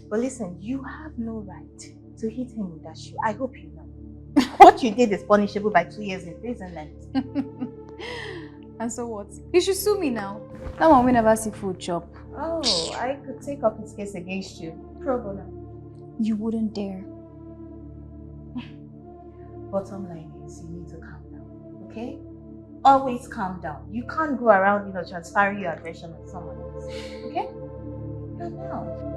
Speaker 9: But listen, you have no right to hit him with that shoe. I hope you know. What you did is punishable by 2 years imprisonment.
Speaker 5: And so what? You should sue me now. That one we never see food chop.
Speaker 9: Oh, I could take up his case against you. Pro bono.
Speaker 5: You wouldn't dare.
Speaker 9: Bottom line is you need to calm down, okay? Always calm down. You can't go around, transferring your aggression on someone else, okay? Calm down.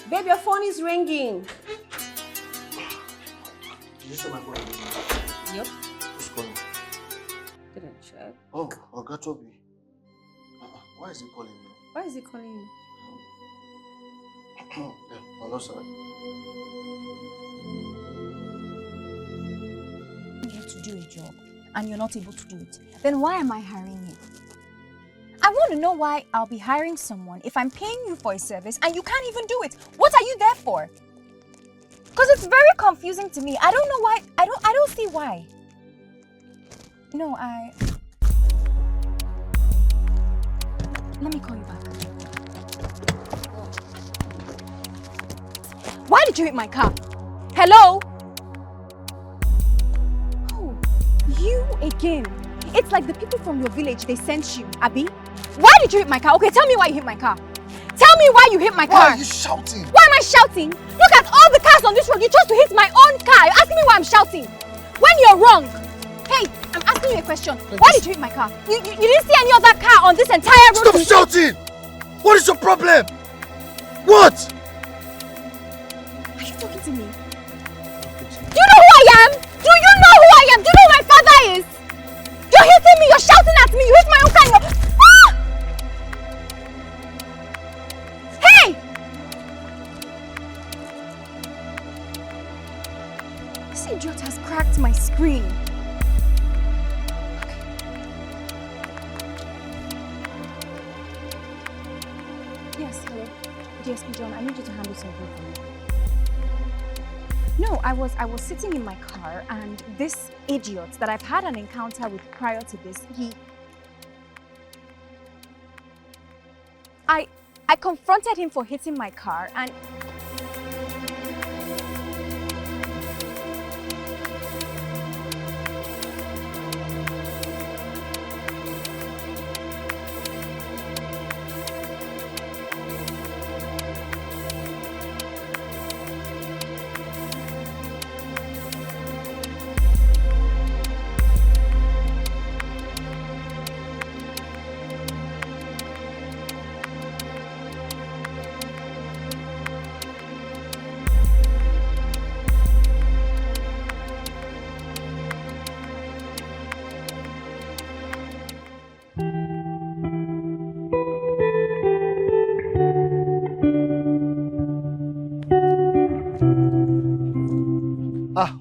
Speaker 2: Babe, your phone is ringing.
Speaker 1: Did you say my phone?
Speaker 2: Yep.
Speaker 1: Who's calling?
Speaker 2: Didn't check.
Speaker 1: Oh, Ogatobi. Why is he calling me?
Speaker 2: Why is he calling you?
Speaker 1: Yeah, hello, sir.
Speaker 5: You to do a job and you're not able to do it. Then why am I hiring you? I want to know why I'll be hiring someone if I'm paying you for a service and you can't even do it. What are you there for? Because it's very confusing to me. I don't know why. I don't see why. No, let me call you back. Why did you hit my car? Hello? Oh, you again. It's like the people from your village, they sent you, Abby. Why did you hit my car? Okay, tell me why you hit my car. Tell me why you hit my car.
Speaker 1: Why are you shouting?
Speaker 5: Why am I shouting? Look at all the cars on this road. You chose to hit my own car. You're asking me why I'm shouting. When you're wrong. Hey, I'm asking you a question. Why did you hit my car? You didn't see any other car on this entire road?
Speaker 1: Stop shouting! What is your problem? What?
Speaker 5: Are you talking to me? Do you know who I am? Do you know who I am? Do you know who my father is? You're hitting me. You're shouting at me. You hit my own car. Hey! This idiot has cracked my screen. Yes, hello. DSP John, I need you to handle something for me. No, I was sitting in my car and this idiot that I've had an encounter with prior to this, I confronted him for hitting my car and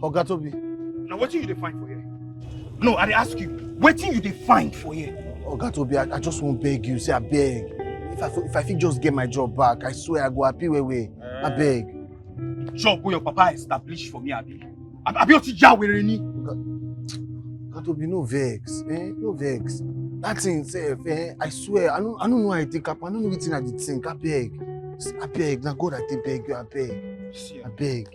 Speaker 1: Ogatobi.
Speaker 12: Now, what you dey find for here? No, I dey ask you, what you dey find for here?
Speaker 1: Ogatobi, I just won't beg you. Say I beg. If I think just get my job back, I swear I go happy way. I beg.
Speaker 12: The job where your papa established for me, Abi oti jawere ni.
Speaker 1: Ogatobi, no vex. No vex. That thing, I swear, I don't know how I take up. I don't know anything I did think. I beg. Now God, I take beg you. I beg.
Speaker 12: See,
Speaker 1: I beg.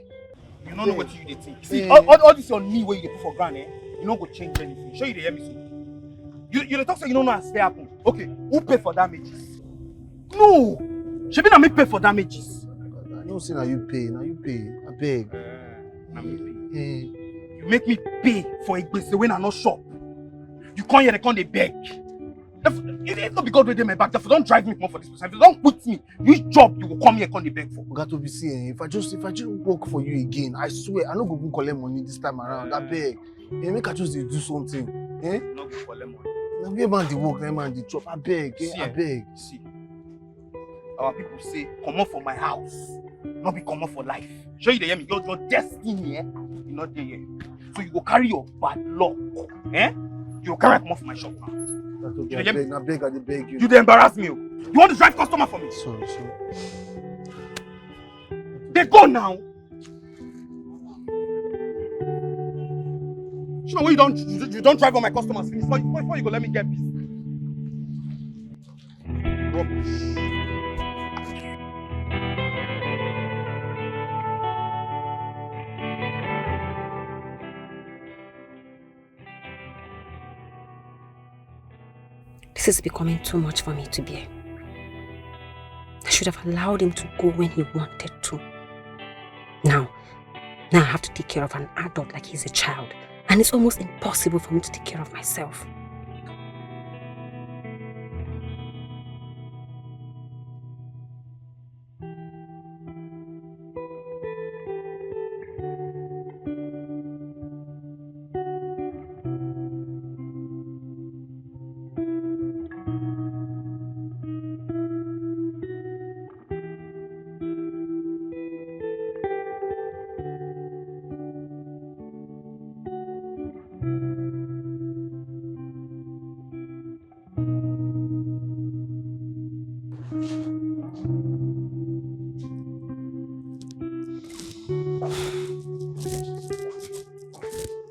Speaker 12: You don't know what you dey think. See, all this on me where you dey put for granted. you no go change anything. Sure you dey hear me so? You dey talk say you don't know as fair happen. Okay, who pay for damages? No! Shebi na me pay for damages.
Speaker 1: I know say na you pay, I beg.
Speaker 12: Na me pay. You make me pay for a gbese when I no shop. You come here, they come dey beg. It's not because they dey my back. If you don't drive me more for this person, if you don't put me, which job you will come here come dey beg for?
Speaker 1: Oga Tobi, see, if I just work for you again, I swear I no go go collect money this time around. I beg. Make I just dey do something.
Speaker 12: No go collect money.
Speaker 1: Na where man dey work, na man dey chop. I beg. I beg.
Speaker 12: See, our people say, come on for my house, not be come on for life. Sure you dey hear me? Your destiny, you not there yet. So you go carry your bad luck, You go carry come off my shop now.
Speaker 1: I beg you.
Speaker 12: You dey embarrass me. You want to drive customer for me?
Speaker 1: Sorry.
Speaker 12: They go now. Sure, when you don't drive on my customers finish before you go let me get peace. Rubbish.
Speaker 2: This is becoming too much for me to bear. I should have allowed him to go when he wanted to. Now I have to take care of an adult like he's a child. And it's almost impossible for me to take care of myself.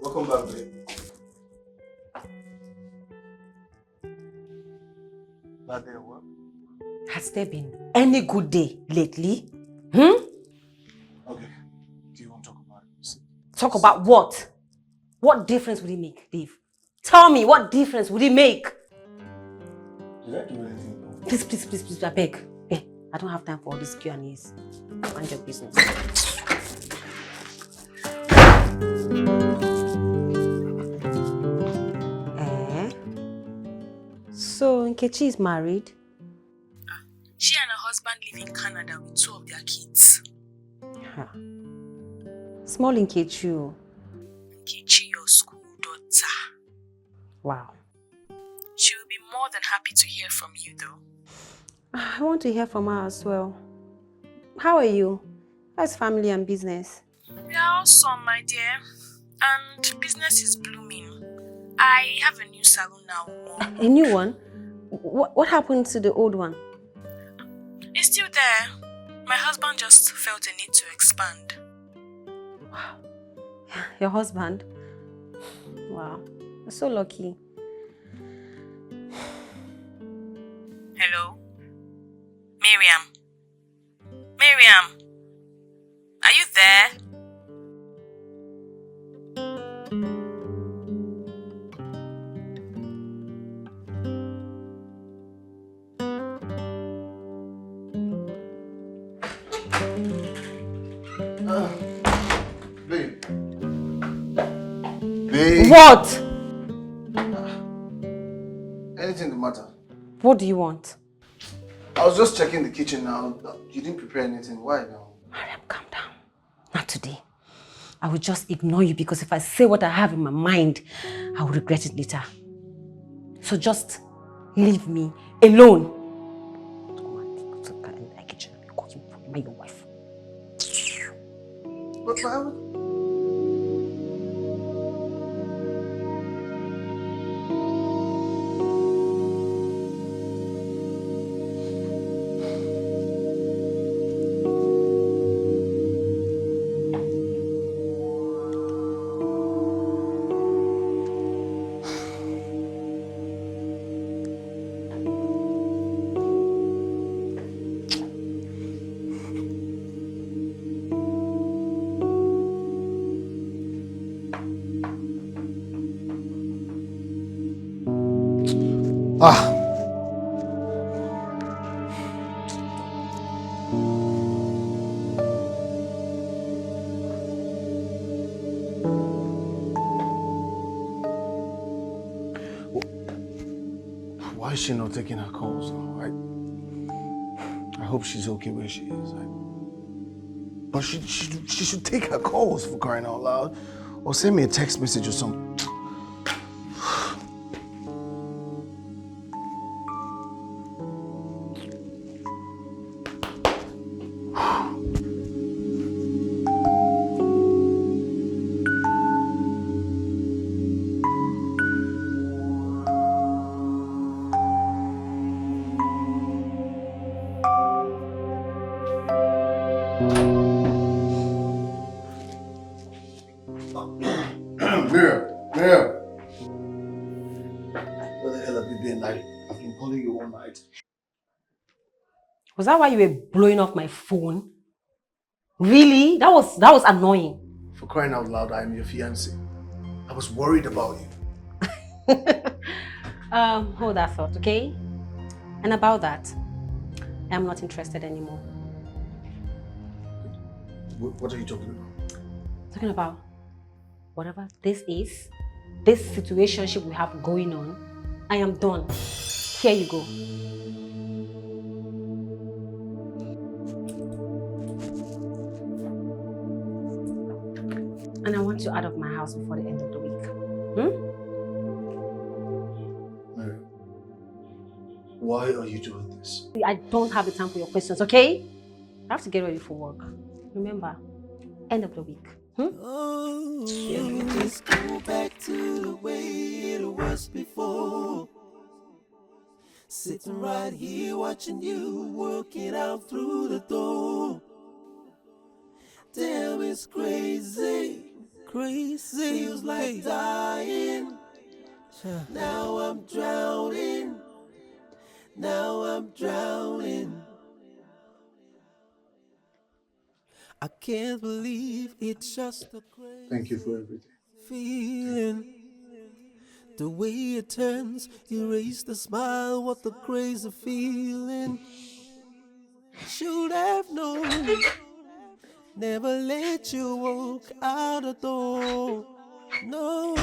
Speaker 1: Welcome back, babe. Bad day, what?
Speaker 2: Has there been any good day lately?
Speaker 1: Okay. Do you want to talk about it?
Speaker 2: Talk about what? What difference would it make, Dave? Tell me, what difference would it make?
Speaker 1: Did I do anything wrong?
Speaker 2: Please, I beg. Hey, I don't have time for all these Q&As. Mind your business. So, Nkechi is married?
Speaker 8: She and her husband live in Canada with 2 of their kids.
Speaker 2: Small Nkechi.
Speaker 8: Nkechi, your school daughter.
Speaker 2: Wow.
Speaker 8: She will be more than happy to hear from you, though.
Speaker 2: I want to hear from her as well. How are you? How's family and business?
Speaker 8: We are awesome, my dear. And business is blooming. I have a new salon now.
Speaker 2: A new one? What happened to the old one?
Speaker 8: It's still there. My husband just felt a need to expand.
Speaker 2: Wow. Your husband? Wow. You're so lucky.
Speaker 8: Hello? Miriam, are you there?
Speaker 1: Babe.
Speaker 2: What?
Speaker 1: Anything the matter?
Speaker 2: What do you want?
Speaker 1: I was just checking the kitchen now. You didn't prepare anything. Why now?
Speaker 2: Mariam, calm down. Not today. I will just ignore you because if I say what I have in my mind, I will regret it later. So just leave me alone. Go to the kitchen and be cooking for your wife.
Speaker 1: But Ah! Why is she not taking her calls now? I hope she's okay where she is. But she should take her calls, for crying out loud. Or send me a text message or something. Mira. Where the hell have you been? I've been calling you all night.
Speaker 2: Was that why you were blowing up my phone? Really? That was annoying.
Speaker 1: For crying out loud, I am your fiancé. I was worried about you.
Speaker 2: Hold that thought, okay? And about that, I'm not interested anymore.
Speaker 1: What are you talking about?
Speaker 2: Talking about whatever this is, this situationship we have going on, I am done. Here you go. And I want you out of my house before the end of the week.
Speaker 1: Mary, why are you doing this?
Speaker 2: I don't have the time for your questions, okay? I have to get ready for work. Remember, end of the week.
Speaker 3: Oh, let me just go back to the way it was before. Sitting right here watching you work it out through the door. Damn, it's crazy. Feels like dying. Now I'm drowning. I can't believe it's just a crazy
Speaker 1: Thank you for everything.
Speaker 3: feeling. The way it turns, erase the smile, what the crazy feeling. Should have known, never let you walk out the door. No.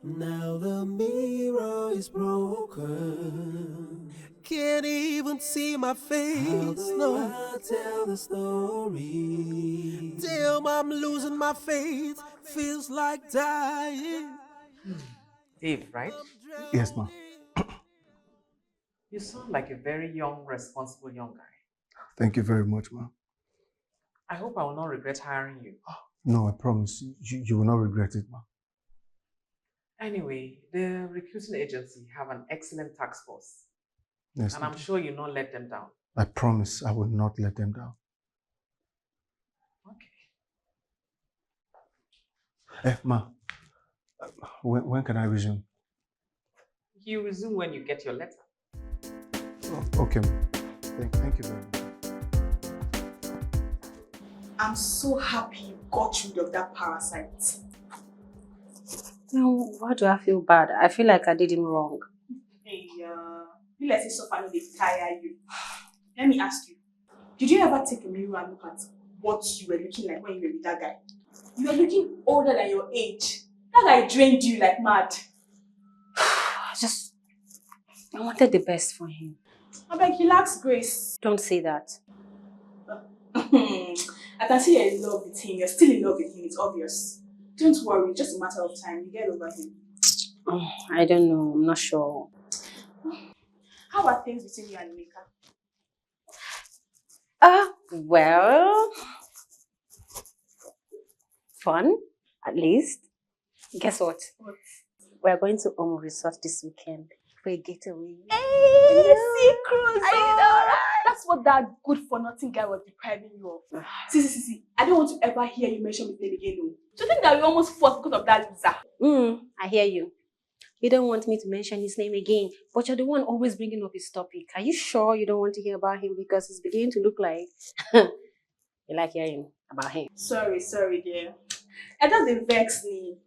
Speaker 3: Now the mirror is broken. Can't even see my face. How do I tell the story? Damn, I'm losing my faith. Feels like dying.
Speaker 6: Dave, right?
Speaker 1: Yes, ma'am.
Speaker 6: You sound like a very young, responsible young guy.
Speaker 1: Thank you very much, ma'am.
Speaker 6: I hope I will not regret hiring you.
Speaker 1: No, I promise. You will not regret it, ma'am.
Speaker 6: Anyway, the recruiting agency have an excellent task force.
Speaker 1: Yes,
Speaker 6: and I'm sure you'll not let them down.
Speaker 1: I promise I will not let them down.
Speaker 6: Okay.
Speaker 1: Ma, when can I resume?
Speaker 6: You resume when you get your letter.
Speaker 1: Oh, okay. Thank you very much.
Speaker 8: I'm so happy you got rid of that parasite.
Speaker 2: No, why do I feel bad? I feel like I did him wrong.
Speaker 8: Hey, you let it suffer, no they tire you. Let me ask you, did you ever take a mirror and look at what you were looking like when you were with that guy? You were looking older than your age. That guy drained you like mad.
Speaker 2: I wanted the best for him.
Speaker 8: I beg, he lacks grace.
Speaker 2: Don't say that.
Speaker 8: I can see you're in love with him. You're still in love with him, it's obvious. Don't worry, just a matter of time. You get over him.
Speaker 2: Oh, I don't know. I'm not sure.
Speaker 8: How are things between you and Nika?
Speaker 2: Well, fun, at least. Guess what?
Speaker 8: What?
Speaker 2: We're going to Resort this weekend for a getaway.
Speaker 8: Hey, see, Cruise. I know, right? That's what that good for nothing guy was depriving you of. See. I don't want to ever hear you mention his name again. No. Do you think that we almost fought because of that Lisa?
Speaker 2: I hear you. You don't want me to mention his name again, but you're the one always bringing up his topic. Are you sure you don't want to hear about him? Because it's beginning to look like you like hearing about him.
Speaker 8: Sorry, dear. I just vex me.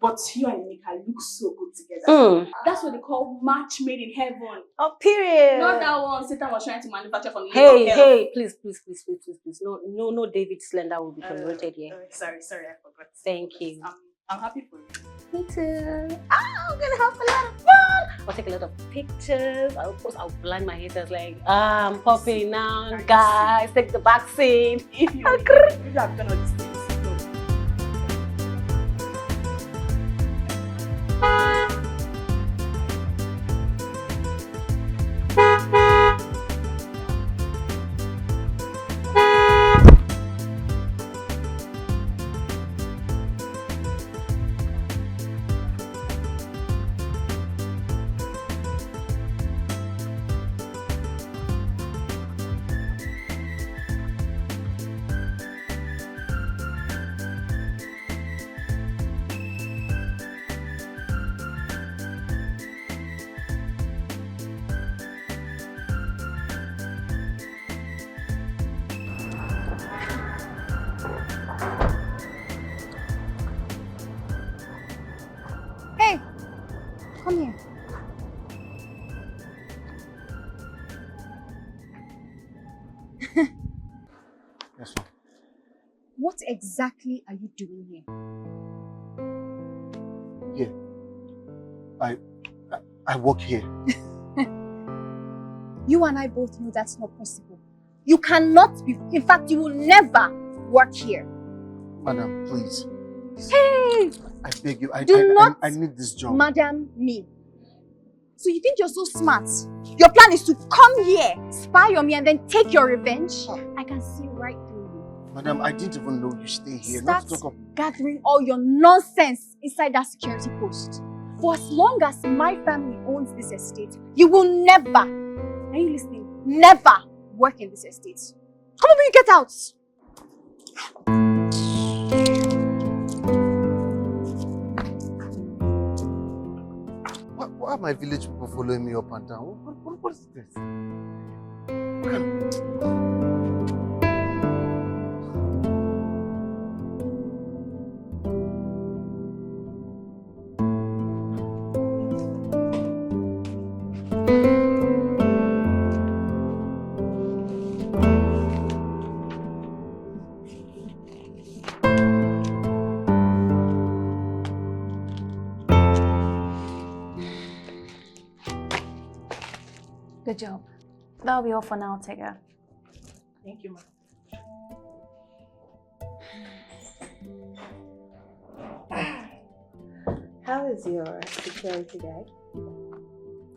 Speaker 8: But you and Emeka look so good together. That's what they call match made in heaven.
Speaker 2: Oh, period.
Speaker 8: Not that one Satan was trying to manufacture from the
Speaker 2: Hey, please. No David Slender will be tolerated here.
Speaker 8: Sorry, I forgot.
Speaker 2: Thank you.
Speaker 8: I'm happy for you.
Speaker 2: Me too. I'm gonna have a lot of fun. I'll take a lot of pictures. I'll blind my haters like, I'm popping now, guys. Take the back seat.
Speaker 8: If you have done all these things.
Speaker 5: Come here.
Speaker 1: Yes, ma'am.
Speaker 5: What exactly are you doing here?
Speaker 1: Here. I work here.
Speaker 5: You and I both know that's not possible. You cannot be, in fact, you will never work here.
Speaker 1: Madam, please.
Speaker 5: Hey!
Speaker 1: I beg you, I need this job.
Speaker 5: Madam, me. So you think you're so smart? Your plan is to come here, spy on me, and then take your revenge? I can see right through you.
Speaker 1: Madam, I didn't even know you stay here.
Speaker 5: Start
Speaker 1: Not to talk of...
Speaker 5: gathering all your nonsense inside that security post. For as long as my family owns this estate, you will never, are you listening? Never work in this estate. Come on, will you get out?
Speaker 1: Why are my village people following me up and down? What is this?
Speaker 5: Good job. That'll be all for now, Tega.
Speaker 8: Thank you, ma'am.
Speaker 9: How is your security guy?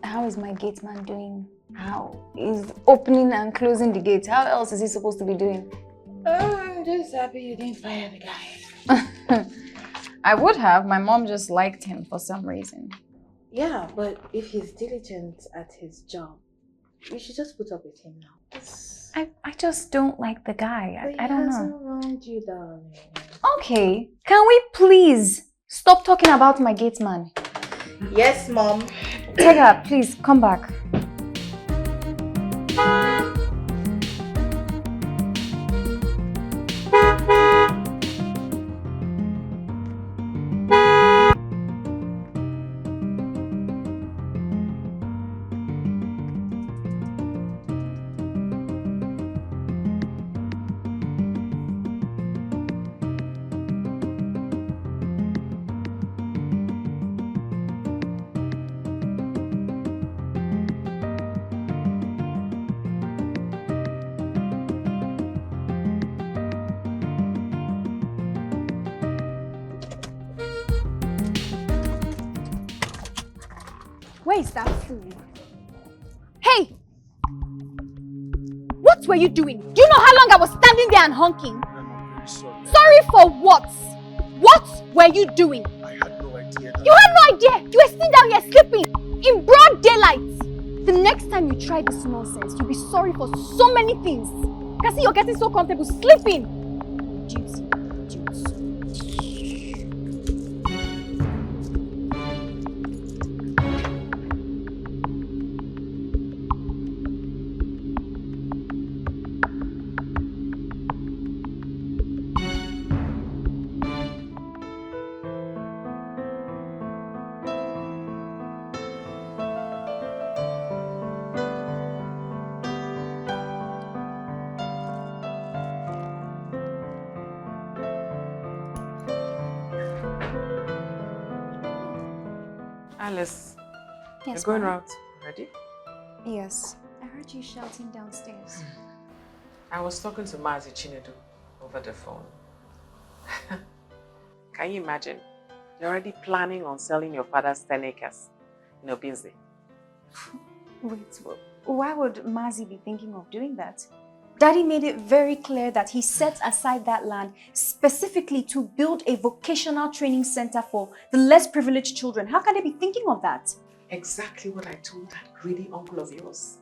Speaker 5: How is my gate man doing? How? He's opening and closing the gate. How else is he supposed to be doing?
Speaker 9: I'm just happy you didn't fire the guy.
Speaker 5: I would have. My mom just liked him for some reason.
Speaker 9: Yeah, but if he's diligent at his job, you should just put up with him now.
Speaker 5: I just don't like the guy. I don't know.
Speaker 9: He hasn't wronged you, darling.
Speaker 5: Okay, can we please stop talking about my gate man?
Speaker 9: Yes, Mom.
Speaker 5: Tega, please come back. Where is that fool? Hey! What were you doing? Do you know how long I was standing there and honking?
Speaker 1: I'm very sorry.
Speaker 5: Sorry for what? What were you doing?
Speaker 1: I had no idea.
Speaker 5: You had no idea! You were sitting down here sleeping in broad daylight! The next time you try this nonsense, you'll be sorry for so many things. I can see you're getting so comfortable sleeping. Duty.
Speaker 6: Alice,
Speaker 5: Yes,
Speaker 6: you're going
Speaker 5: ma'am?
Speaker 6: out already?
Speaker 5: Yes. I heard you shouting downstairs.
Speaker 6: I was talking to Mazi Chinedu over the phone. Can you imagine? You're already planning on selling your father's 10 acres in Obinze.
Speaker 5: Wait, why would Mazi be thinking of doing that? Daddy made it very clear that he set aside that land specifically to build a vocational training center for the less privileged children. How can they be thinking of that?
Speaker 6: Exactly what I told that greedy uncle of yours.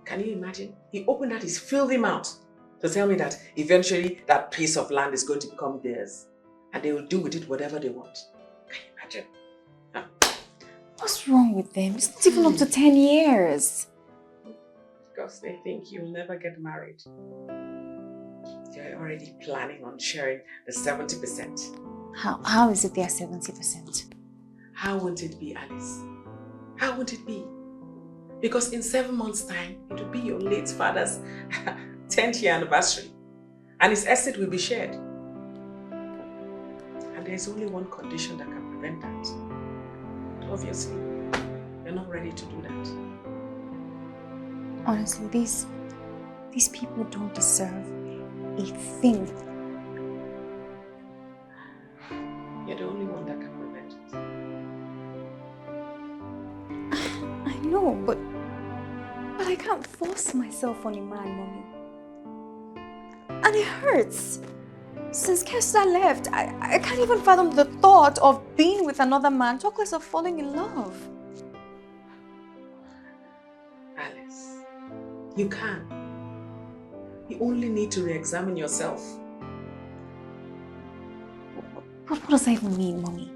Speaker 6: Can you imagine? He opened out his filthy mouth to tell me that eventually that piece of land is going to become theirs. And they will do with it whatever they want. Can you imagine? Huh?
Speaker 5: What's wrong with them? It's not even up to 10 years.
Speaker 6: Because they think you'll never get married. You're already planning on sharing the 70%.
Speaker 5: How is it they are 70%?
Speaker 6: How won't it be, Alice? How won't it be? Because in 7 months' time, it will be your late father's 10th year anniversary. And his estate will be shared. And there's only one condition that can prevent that. Obviously, you're not ready to do that.
Speaker 5: Honestly, these people don't deserve a thing.
Speaker 6: You're the only one that can prevent it.
Speaker 5: I know, but I can't force myself on a man, Mommy. And it hurts. Since Kester left, I can't even fathom the thought of being with another man, talk less of falling in love.
Speaker 6: Alice, you can. You only need to re-examine yourself.
Speaker 5: What does that even mean, Mommy?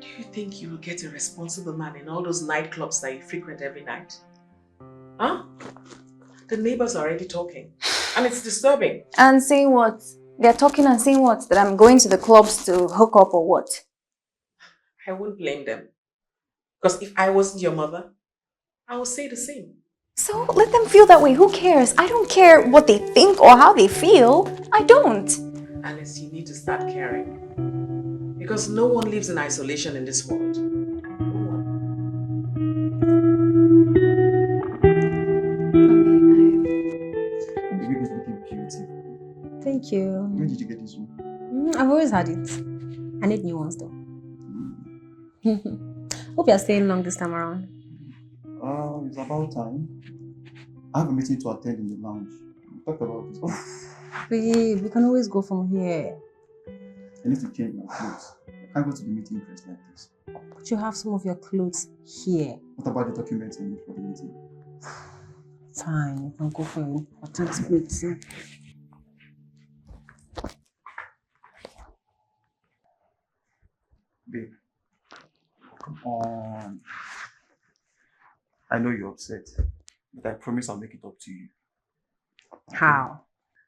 Speaker 6: Do you think you will get a responsible man in all those nightclubs that you frequent every night? Huh? The neighbors are already talking. And it's disturbing.
Speaker 5: And saying what? They're talking and saying what? That I'm going to the clubs to hook up or what?
Speaker 6: I won't blame them. Because if I wasn't your mother, I would say the same.
Speaker 5: So let them feel that way. Who cares? I don't care what they think or how they feel. I don't.
Speaker 6: Alice, you need to start caring. Because no one lives in isolation in this world.
Speaker 12: The wig is looking beautiful.
Speaker 2: Thank you.
Speaker 12: When did you get this one?
Speaker 2: I've always had it. I need new ones though. Hope you're staying long this time around.
Speaker 12: It's about time. I have a meeting to attend in the lounge. We talked about this.
Speaker 2: Babe, we can always go from here.
Speaker 12: I need to change my clothes. I can't go to the meeting dressed like this.
Speaker 2: But you have some of your clothes here.
Speaker 12: What about the documents I need for the meeting?
Speaker 2: Fine, you can go for your important meeting.
Speaker 12: Babe, come on. I know you're upset, but I promise I'll make it up to you.
Speaker 2: How?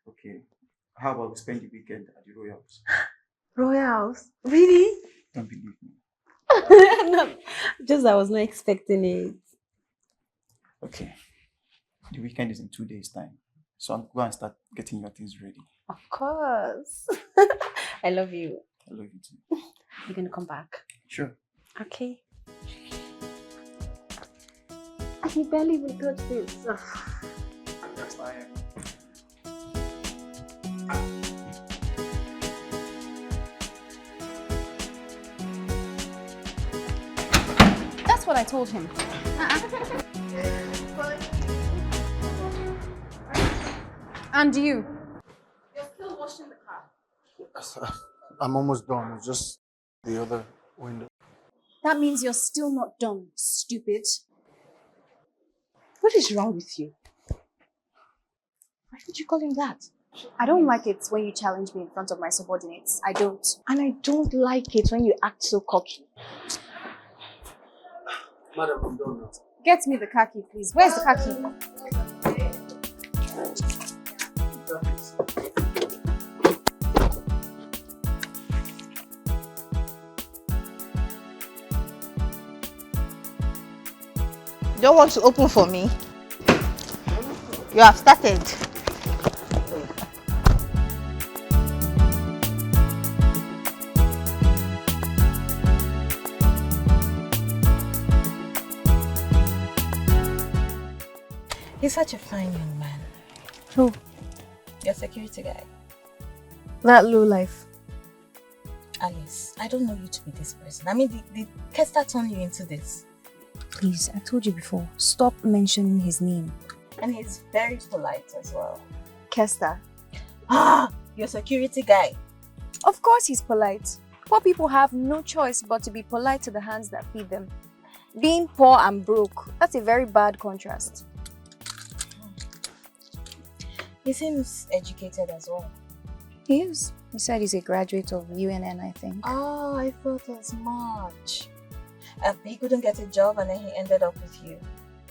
Speaker 12: Okay. How about we spend the weekend at the Royals?
Speaker 2: Royals? Really?
Speaker 12: Don't believe me.
Speaker 2: No, just I was not expecting it.
Speaker 12: Okay. The weekend is in 2 days' time. So I'll go and start getting your things ready.
Speaker 2: Of course. I love you.
Speaker 12: I love you too.
Speaker 2: You're gonna come back?
Speaker 12: Sure.
Speaker 2: Okay. I can barely even touch this.
Speaker 12: That's fine.
Speaker 5: That's what I told him. And you?
Speaker 1: You're still washing the car. I'm almost done. It's just the other window.
Speaker 5: That means you're still not done, stupid.
Speaker 2: What is wrong with you? Why did you call him that?
Speaker 5: I don't like it when you challenge me in front of my subordinates. I don't.
Speaker 2: And I don't like it when you act so cocky.
Speaker 1: Madam, I'm done now.
Speaker 5: Get me the car key, please. Where's the car key?
Speaker 11: You don't want to open for me? You have started. He's such a fine young man.
Speaker 5: Who?
Speaker 11: Your security guy.
Speaker 5: That low life.
Speaker 11: Alice, I don't know you to be this person. I mean, did Kester turn you into this?
Speaker 5: Please, I told you before. Stop mentioning his name.
Speaker 11: And he's very polite as well.
Speaker 5: Kester.
Speaker 11: Ah, your security guy.
Speaker 5: Of course he's polite. Poor people have no choice but to be polite to the hands that feed them. Being poor and broke, that's a very bad contrast.
Speaker 11: He seems educated as well.
Speaker 5: He is. He said he's a graduate of UNN, I think.
Speaker 11: Oh, I thought as much. He couldn't get a job and then he ended up with you.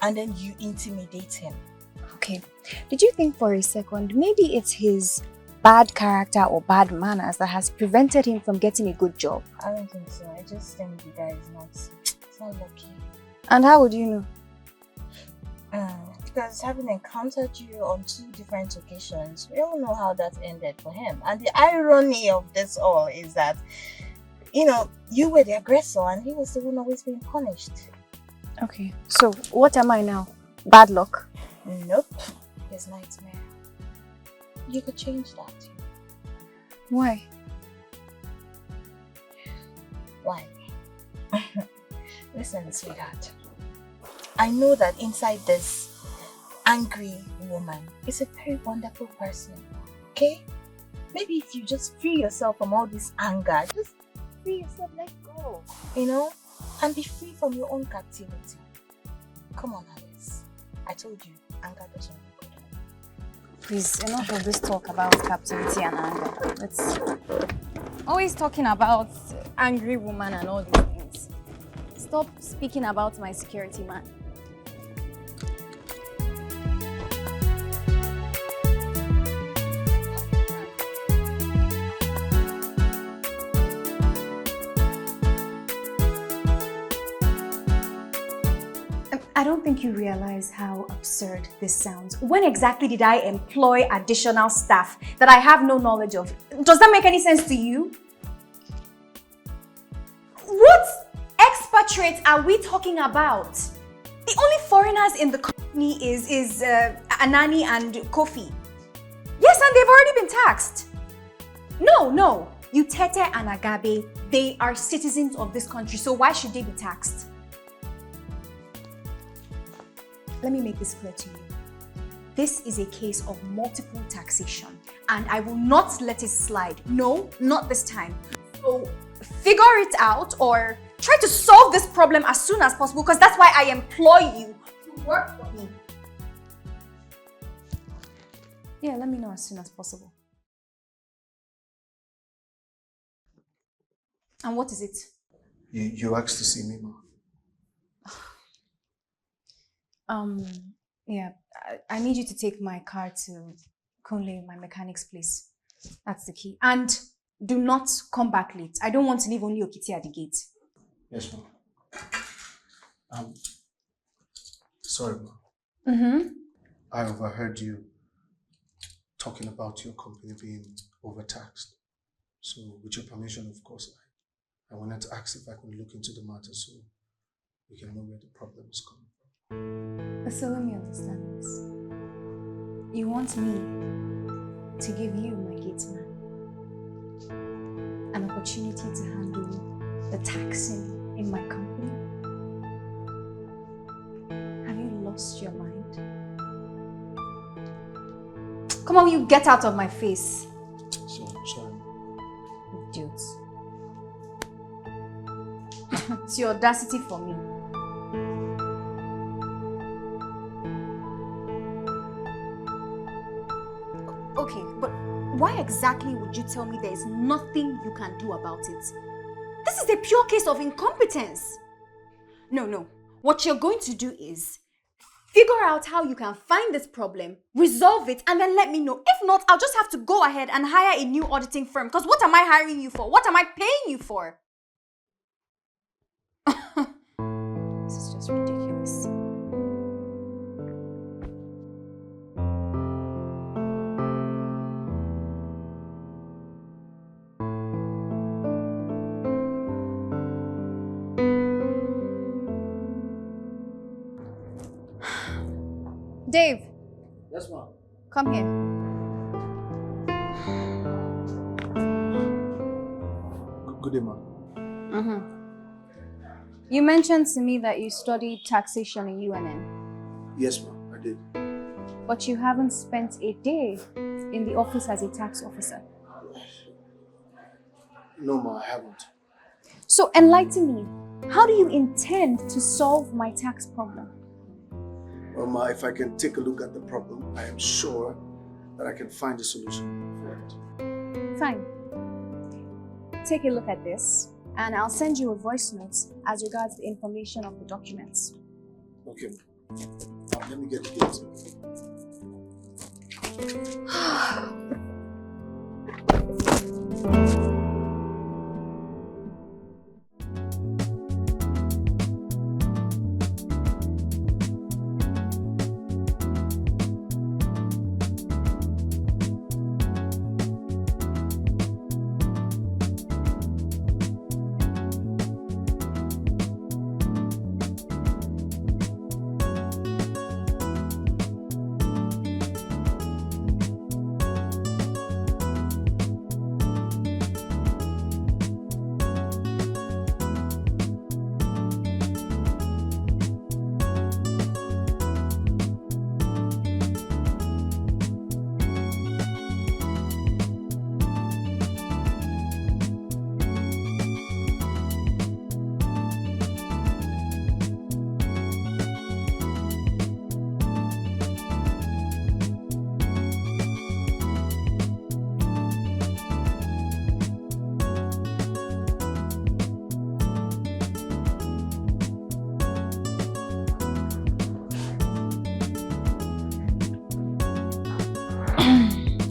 Speaker 11: And then you intimidate him.
Speaker 5: Okay. Did you think for a second, maybe it's his bad character or bad manners that has prevented him from getting a good job?
Speaker 11: I don't think so. I just think the guy is not lucky.
Speaker 5: And how would you know?
Speaker 11: Because having encountered you on 2 different occasions, we all know how that ended for him. And the irony of this all is that, you know, you were the aggressor and he was the one always being punished.
Speaker 5: Okay, so what am I now? Bad luck?
Speaker 11: Nope. His nightmare. You could change that.
Speaker 5: Why?
Speaker 11: Why? Listen, sweetheart. I know that inside this angry woman is a very wonderful person. Okay? Maybe if you just free yourself from all this anger, just free yourself, let go. You know? And be free from your own captivity. Come on, Alice. I told you, anger doesn't look good.
Speaker 5: Please, enough of this talk about captivity and anger. It's always talking about angry woman and all these things. Stop speaking about my security man. I don't think you realize how absurd this sounds. When exactly did I employ additional staff that I have no knowledge of? Does that make any sense to you? What expatriates are we talking about? The only foreigners in the company is Anani and Kofi. Yes, and they've already been taxed. No. Utete and Agabe, they are citizens of this country, so why should they be taxed? Let me make this clear to you. This is a case of multiple taxation, and I will not let it slide. No, not this time. So figure it out or try to solve this problem as soon as possible, because that's why I employ you to work for me. Yeah, let me know as soon as possible. And what is it?
Speaker 1: You asked to see me, Ma.
Speaker 5: Yeah, I need you to take my car to Kunle, my mechanic's place. That's the key. And do not come back late. I don't want to leave only Okiti at the gate.
Speaker 1: Yes, Ma. Sorry, Ma. I overheard you talking about your company being overtaxed. So, with your permission, of course, I wanted to ask if I could look into the matter so we can know where the problem is coming from.
Speaker 5: So let me understand this. You want me to give you, my gate man, an opportunity to handle the taxing in my company? Have you lost your mind? Come on, you get out of my face.
Speaker 1: Sorry.
Speaker 5: Idiots. It's your audacity for me. Okay, but why exactly would you tell me there is nothing you can do about it? This is a pure case of incompetence. No. What you're going to do is figure out how you can find this problem, resolve it, and then let me know. If not, I'll just have to go ahead and hire a new auditing firm. Because what am I hiring you for? What am I paying you for? This is just ridiculous. Dave.
Speaker 1: Yes, ma'am.
Speaker 5: Come here.
Speaker 1: Good day, ma'am.
Speaker 5: You mentioned to me that you studied taxation in UNN,
Speaker 1: Yes, ma'am, I did.
Speaker 5: but you haven't spent a day in the office as a tax officer.
Speaker 1: No, ma'am, I haven't.
Speaker 5: So enlighten me. How do you intend to solve my tax problem?
Speaker 1: Well, ma'am, if I can take a look at the problem, I am sure that I can find a solution for it.
Speaker 5: Fine. Take a look at this, and I'll send you a voice note as regards the information of the documents.
Speaker 1: Okay, ma'am. Let me get the date.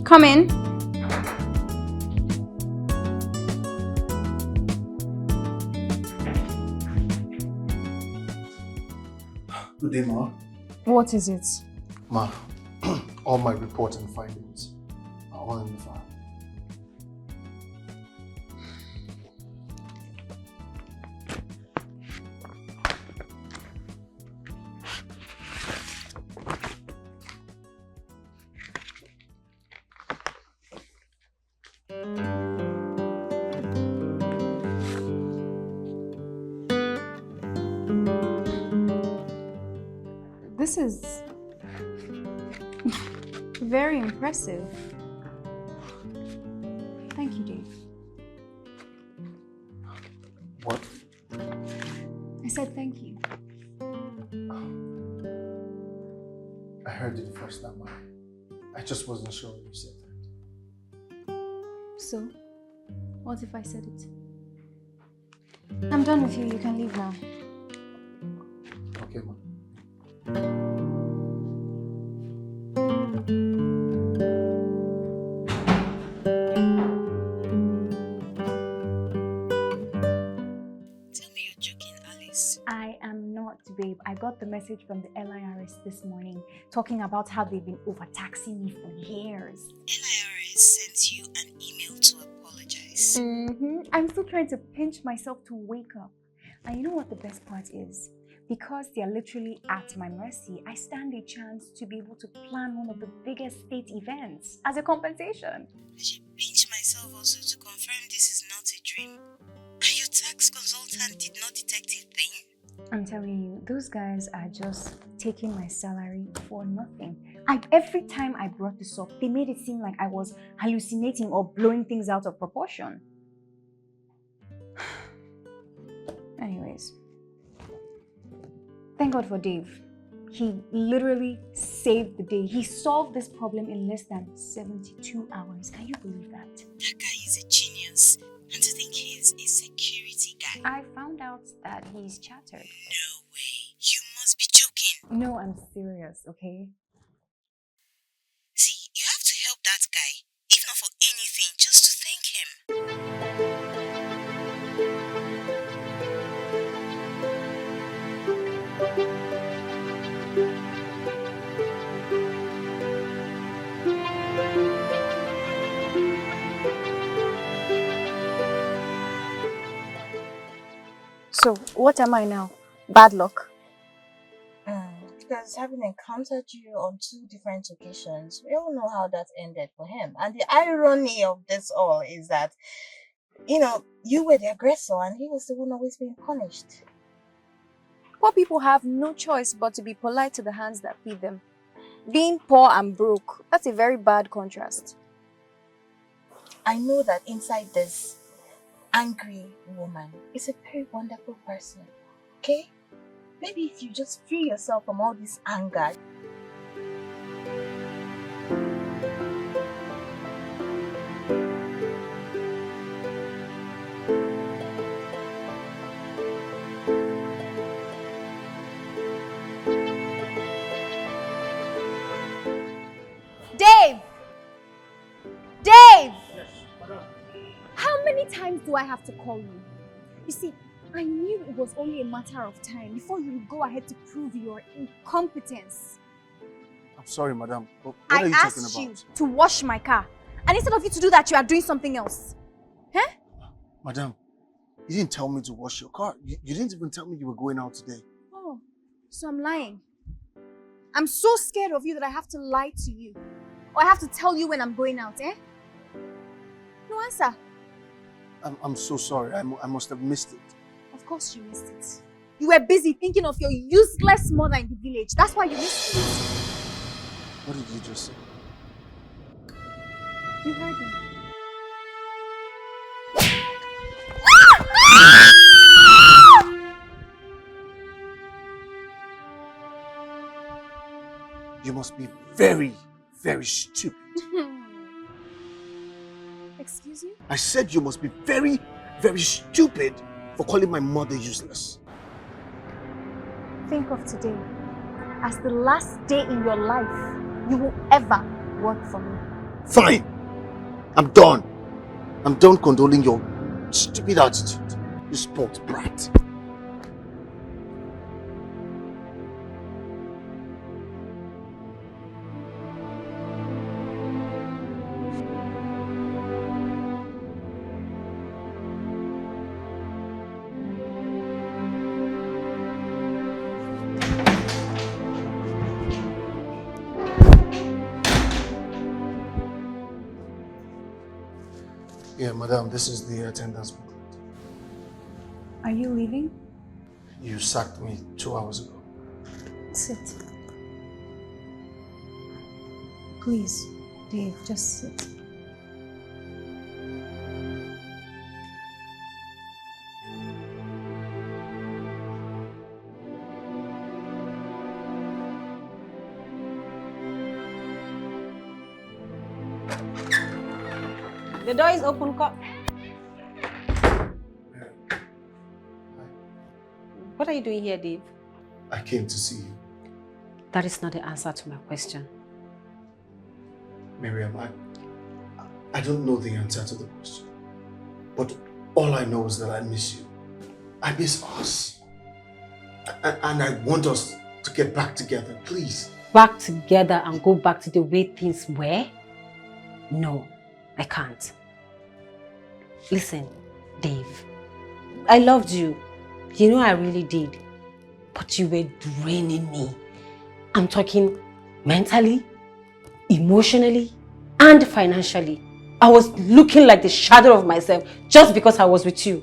Speaker 5: Come in.
Speaker 1: Good day, ma.
Speaker 5: What is it?
Speaker 1: Ma, all my reports and findings are all in the file.
Speaker 5: This is very impressive. Thank you, Dave.
Speaker 1: What?
Speaker 5: I said thank you.
Speaker 1: I heard it the first time, ma. I just wasn't sure when you said that.
Speaker 5: So, what if I said it? I'm done with you. You can leave now.
Speaker 1: Okay, ma.
Speaker 5: I am not, babe. I got the message from the LIRS this morning talking about how they've been overtaxing me for years.
Speaker 7: LIRS sent you an email to apologize.
Speaker 5: I'm still trying to pinch myself to wake up. And you know what the best part is? Because they are literally at my mercy, I stand a chance to be able to plan one of the biggest state events as a compensation.
Speaker 7: I should pinch myself also to confirm this is not a dream. And your tax consultant did not detect a thing?
Speaker 5: I'm telling you, those guys are just taking my salary for nothing. Every time I brought this up, they made it seem like I was hallucinating or blowing things out of proportion. Anyways, thank God for Dave. He literally saved the day. He solved this problem in less than 72 hours. Can you believe that?
Speaker 7: That guy is a genius. And to think he's a security guy.
Speaker 5: I found out that he's chattered.
Speaker 7: No way. You must be joking.
Speaker 5: No, I'm serious, okay?
Speaker 7: See, you have to help that guy. If not for anything, just to thank him.
Speaker 5: So, what am I now? Bad luck?
Speaker 11: Because as having encountered you on 2 different occasions, we all know how that ended for him. And the irony of this all is that, you were the aggressor and he was the one always being punished.
Speaker 5: Poor people have no choice but to be polite to the hands that feed them. Being poor and broke, that's a very bad contrast.
Speaker 11: I know that inside this angry woman is a very wonderful person, okay? Maybe if you just free yourself from all this anger.
Speaker 5: Dave! Dave! Yes, madam. How many times do I have to call you? You see, I knew it was only a matter of time before you would go ahead to prove your incompetence.
Speaker 1: I'm sorry, madam, but what are you talking about?
Speaker 5: I asked you to wash my car, and instead of you to do that, you are doing something else. Huh?
Speaker 1: Madam, you didn't tell me to wash your car. You didn't even tell me you were going out today.
Speaker 5: Oh, so I'm lying. I'm so scared of you that I have to lie to you. Or I have to tell you when I'm going out, eh? No answer.
Speaker 1: I'm so sorry. I must have missed it.
Speaker 5: Of course you missed it. You were busy thinking of your useless mother in the village. That's why you missed it.
Speaker 1: What did you just say?
Speaker 5: You heard me.
Speaker 1: You must be very, very stupid.
Speaker 5: Excuse you?
Speaker 1: I said you must be very, very stupid for calling my mother useless.
Speaker 5: Think of today as the last day in your life you will ever work for me.
Speaker 1: Fine. I'm done. I'm done condoling your stupid attitude. You spoiled brat. Yeah, madam, this is the attendance booklet.
Speaker 5: Are you leaving?
Speaker 1: You sacked me 2 hours ago.
Speaker 5: Sit. Please, Dave, just sit.
Speaker 2: The door is open. What are you doing here, Dave?
Speaker 1: I came to see you.
Speaker 2: That is not the answer to my question.
Speaker 1: Miriam, I don't know the answer to the question. But all I know is that I miss you. I miss us. And I want us to get back together, please.
Speaker 2: Back together and go back to the way things were? No, I can't. Listen, Dave, I loved you. You know I really did. But you were draining me. I'm talking mentally, emotionally, and financially. I was looking like the shadow of myself just because I was with you.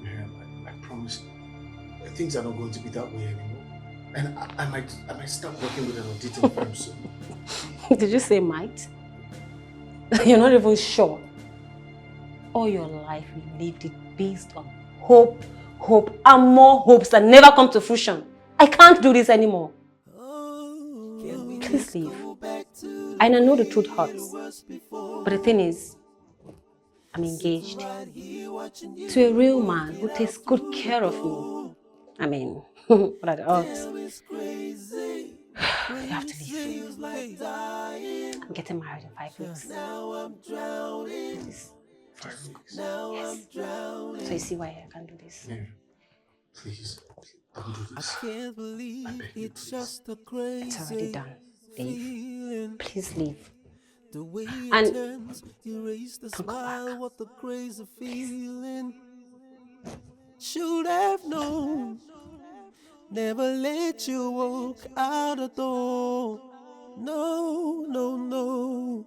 Speaker 1: Miriam, I promise things are not going to be that way anymore. And I might start working with an auditing firm soon.
Speaker 2: Did you say might? You're not even sure. All your life you lived it based on hope, and more hopes that never come to fruition. I can't do this anymore. Please leave. And I know the truth hurts. But the thing is, I'm engaged to a real man who takes good care of me. I mean, what are the odds? You have to leave. I'm getting married in 5 weeks. Please.
Speaker 1: 5 weeks?
Speaker 2: Yes. So you see why I can't do this.
Speaker 1: Miriam, please, don't do this.
Speaker 3: I can't believe it's just a crazy.
Speaker 2: It's already done, Dave. Please leave.
Speaker 3: The way it
Speaker 2: And
Speaker 3: turns, erase the smile, what the crazy feeling. Should have known never let you walk out the door. No, no, no.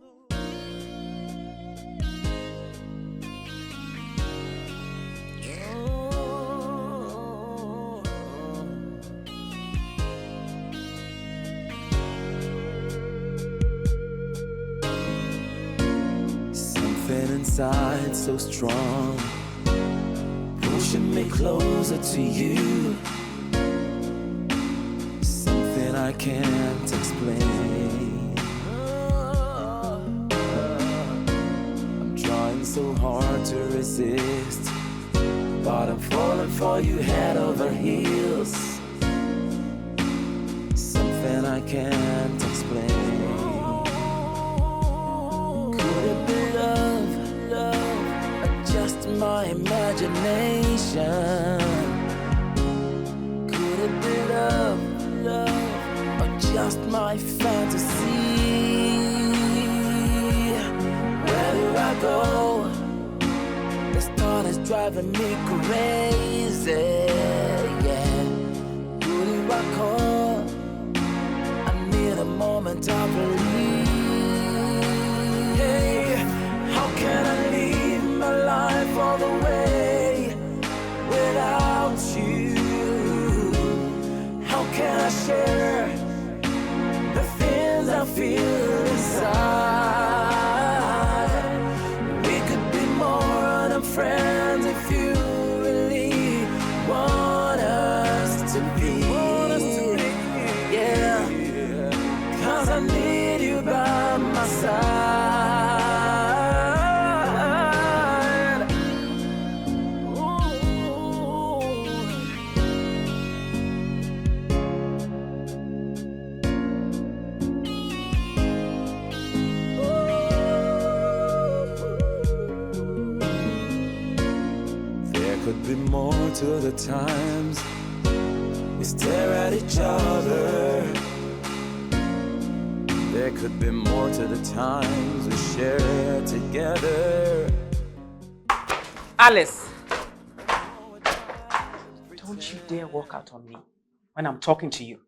Speaker 3: Something inside so strong, pushing me closer to you. Something I can't explain. I'm trying so hard to resist, but I'm falling for you head over heels. Something I can't explain. Could it be love, or just my imagination? Could it be love, or just my fantasy? Where do I go? This thought is driving me crazy. Yeah. Who do I call? I need a moment of relief. Hey, how can I live my life all the way without you? How can I share the things I feel inside? We could be more than friends if you really want us to be. Yeah, 'cause I need you by my side. There could be more to the times we stare at each other. There could be more to the times we share together.
Speaker 6: Alice, don't you dare walk out on me when I'm talking to you.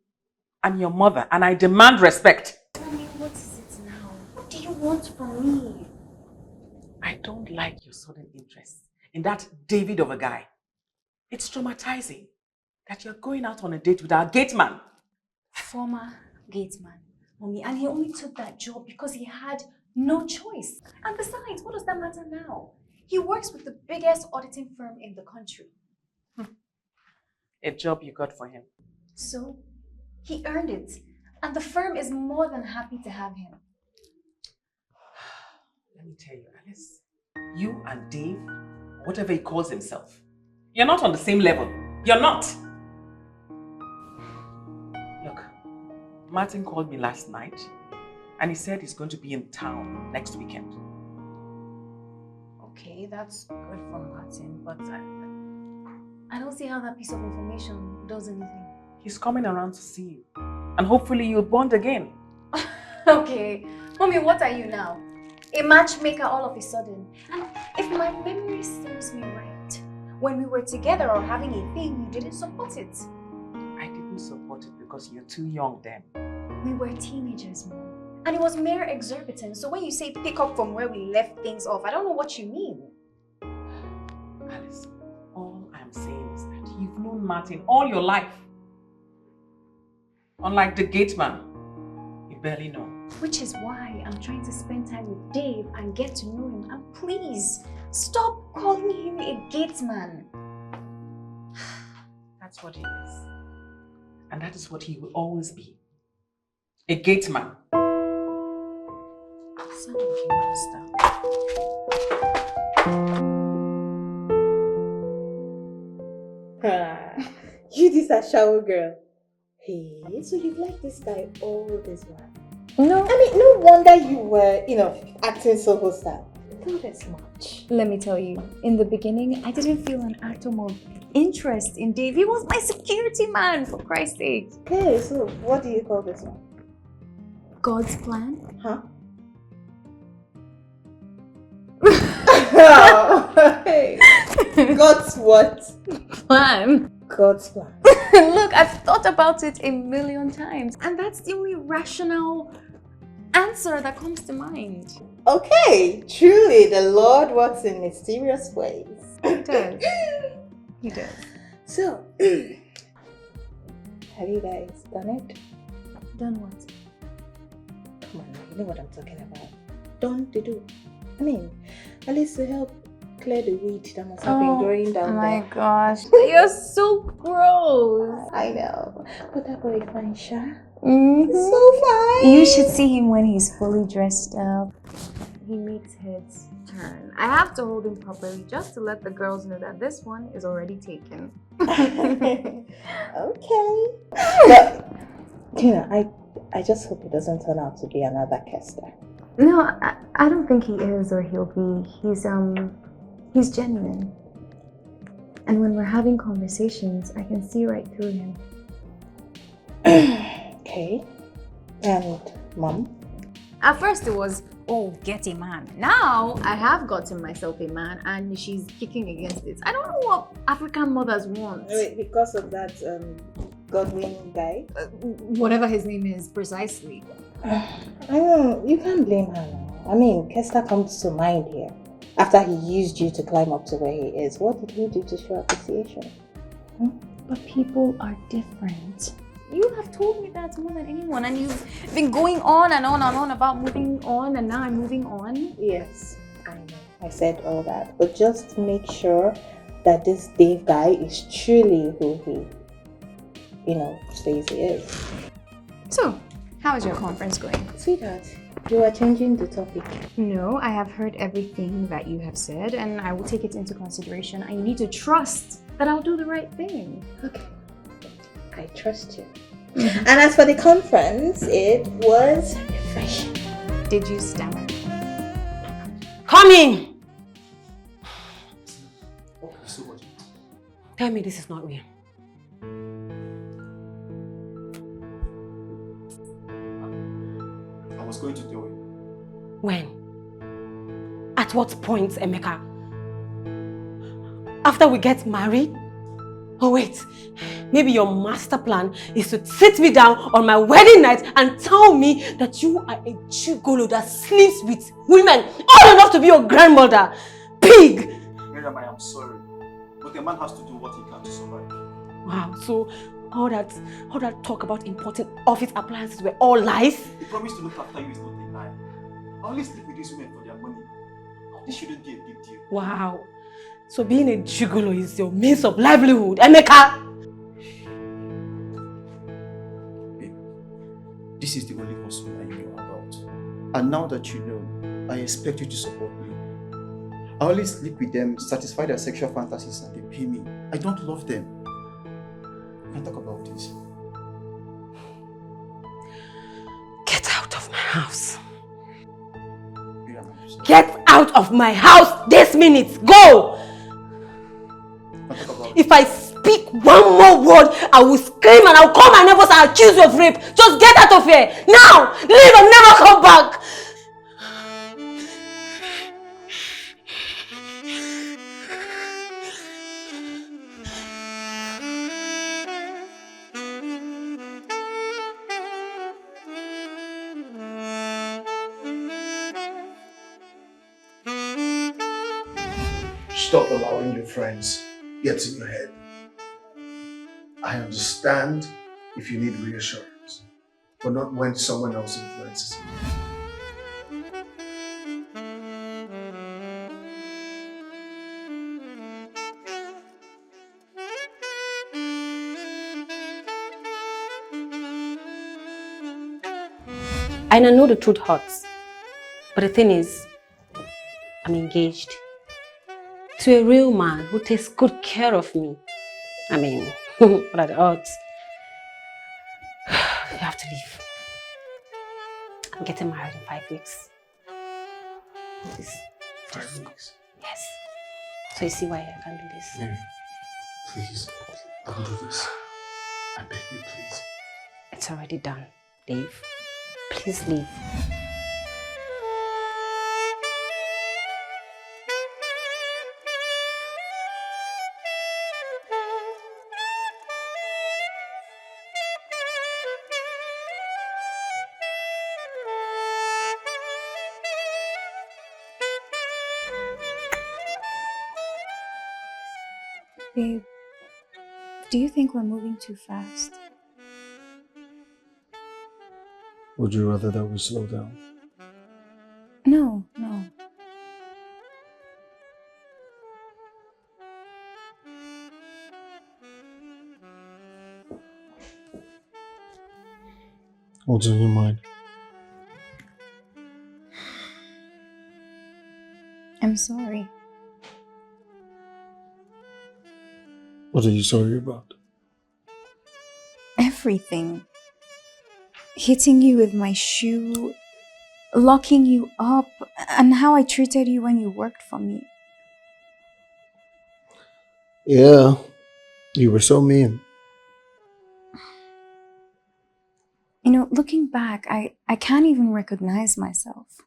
Speaker 6: I'm your mother and I demand respect.
Speaker 5: Mommy, what is it now? What do you want from me?
Speaker 6: I don't like your sudden interest in that David of a guy. It's traumatizing that you're going out on a date with our gate man.
Speaker 5: Former gate man, Mommy, and he only took that job because he had no choice. And besides, what does that matter now? He works with the biggest auditing firm in the country.
Speaker 6: A job you got for him.
Speaker 5: So, he earned it. And the firm is more than happy to have him.
Speaker 6: Let me tell you, Alice, you and Dave, whatever he calls himself, you're not on the same level. You're not. Look, Martin called me last night and he said he's going to be in town next weekend.
Speaker 5: Okay, that's good for Martin, but I don't see how that piece of information does anything.
Speaker 6: He's coming around to see you and hopefully you'll bond again.
Speaker 5: Okay, Mommy, what are you now? A matchmaker all of a sudden? And if my memory serves me right, when we were together or having a thing, you didn't support it.
Speaker 6: I didn't support it because you're too young then.
Speaker 5: We were teenagers, Mom. And it was mere exuberance. So when you say pick up from where we left things off, I don't know what you mean.
Speaker 6: Alice, all I'm saying is that you've known Martin all your life. Unlike the gate man, you barely know.
Speaker 5: Which is why I'm trying to spend time with Dave and get to know him. And please, stop calling him a gate man.
Speaker 6: That's what he is. And that is what he will always be. A gate man. Son of a monster.
Speaker 9: You this a shower girl. Hey, so you've liked this guy all this while?
Speaker 5: No.
Speaker 9: I mean, no wonder you were, acting so hostile. Not as much.
Speaker 5: Let me tell you, in the beginning, I didn't feel an atom of interest in Dave. He was my security man, for Christ's sake.
Speaker 9: Okay, so what do you call this one?
Speaker 5: God's plan?
Speaker 9: Huh? Hey, God's what?
Speaker 5: Plan?
Speaker 9: God's plan.
Speaker 5: Look, I've thought about it a million times, and that's the only rational answer that comes to mind.
Speaker 9: Okay, truly, the Lord works in mysterious ways.
Speaker 5: He does. He does.
Speaker 9: So, have you guys done it?
Speaker 5: Done what?
Speaker 9: Come on, you know what I'm talking about. Done to do. I mean, at least to help clear the weed that must have been growing down there.
Speaker 5: Oh my gosh, you're so gross.
Speaker 9: I know, but that boy is fine, Sha.
Speaker 5: Mm-hmm.
Speaker 9: So fine.
Speaker 5: You should see him when he's fully dressed up. He makes heads turn. I have to hold him properly just to let the girls know that this one is already taken.
Speaker 9: Okay. But, Tina, I just hope it doesn't turn out to be another Kester.
Speaker 5: No, I don't think he is or he'll be. He's genuine. And when we're having conversations, I can see right through him.
Speaker 9: Okay. And Mom?
Speaker 5: At first it was, oh, get a man. Now I have gotten myself a man and she's kicking against it. I don't know what African mothers want.
Speaker 9: Wait, because of that Godwin guy?
Speaker 5: Whatever his name is, precisely.
Speaker 9: I know, you can't blame her now. I mean, Kester comes to mind here. After he used you to climb up to where he is, what did he do to show appreciation?
Speaker 5: But people are different. You have told me that more than anyone, and you've been going on and on and on about moving on, and now I'm moving on.
Speaker 9: Yes, I know. I said all that. But just make sure that this Dave guy is truly who he, says he is.
Speaker 5: So, how is your conference going?
Speaker 9: Sweetheart, you are changing the topic.
Speaker 5: No, I have heard everything that you have said, and I will take it into consideration. And you need to trust that I'll do the right thing.
Speaker 9: Okay. I trust you. And as for the conference, it was refreshing.
Speaker 5: Did you stammer?
Speaker 13: Come in! Tell me this is not real.
Speaker 12: I was going to tell you.
Speaker 13: When? At what point, Emeka? After we get married? Oh wait, maybe your master plan is to sit me down on my wedding night and tell me that you are a gigolo that sleeps with women old enough to be your grandmother. Pig!
Speaker 12: Miriam, I am sorry, but a man has to do what he can to survive.
Speaker 13: Wow, so all that talk about importing office appliances were all lies?
Speaker 12: He promised to look after you is not a lie. I only sleep with these women for their money. This shouldn't be a big deal.
Speaker 13: Wow. So being a gigolo is your means of livelihood, Emeka?
Speaker 14: Babe, this is the only hustle I know about. And now that you know, I expect you to support me. I only sleep with them, satisfy their sexual fantasies, and they pay me. I don't love them. We can talk about this.
Speaker 13: Get out of my house. Get out of my house this minute. Go! If I speak one more word, I will scream and I'll call my neighbors and accuse you of rape. Just get out of here. Now! Leave and never come back!
Speaker 1: Stop allowing your friends get in your head. I understand if you need reassurance, but not when someone else influences you.
Speaker 13: I know the truth hurts, but the thing is, I'm engaged to a real man who takes good care of me. I mean, what are the odds? You have to leave. I'm getting married in 5 weeks. Please.
Speaker 1: 5 weeks?
Speaker 13: Yes. So you see why I can't do this.
Speaker 1: Mary, please, don't do this. I beg you, please.
Speaker 13: It's already done, Dave. Please leave.
Speaker 5: Babe, do you think we're moving too fast?
Speaker 1: Would you rather that we slow down?
Speaker 5: No.
Speaker 1: What's in your mind?
Speaker 5: I'm sorry.
Speaker 1: What are you sorry about?
Speaker 5: Everything. Hitting you with my shoe, locking you up, and how I treated you when you worked for me.
Speaker 1: Yeah, you were so mean.
Speaker 5: You know, looking back, I can't even recognize myself.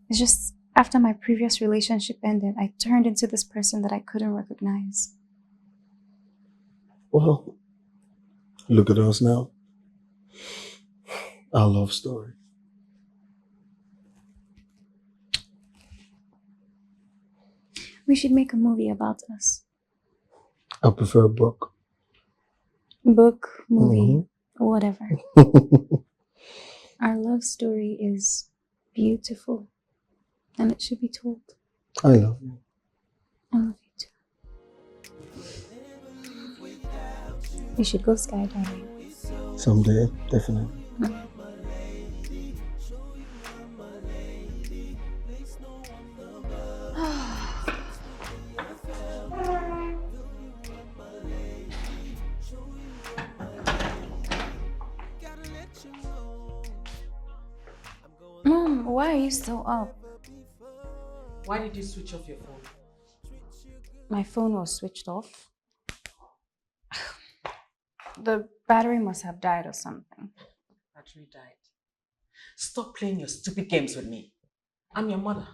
Speaker 5: It's just after my previous relationship ended, I turned into this person that I couldn't recognize.
Speaker 1: Well, look at us now. Our love story.
Speaker 5: We should make a movie about us.
Speaker 1: I prefer a book.
Speaker 5: Book, movie, whatever. Our love story is beautiful and it should be told.
Speaker 1: I love you.
Speaker 5: I love you too. We should go skydiving.
Speaker 1: Someday, definitely.
Speaker 5: Mom, why are you still up?
Speaker 6: Why did you switch off your phone?
Speaker 5: My phone was switched off. The battery must have died or something.
Speaker 6: Battery died. Stop playing your stupid games with me. I'm your mother,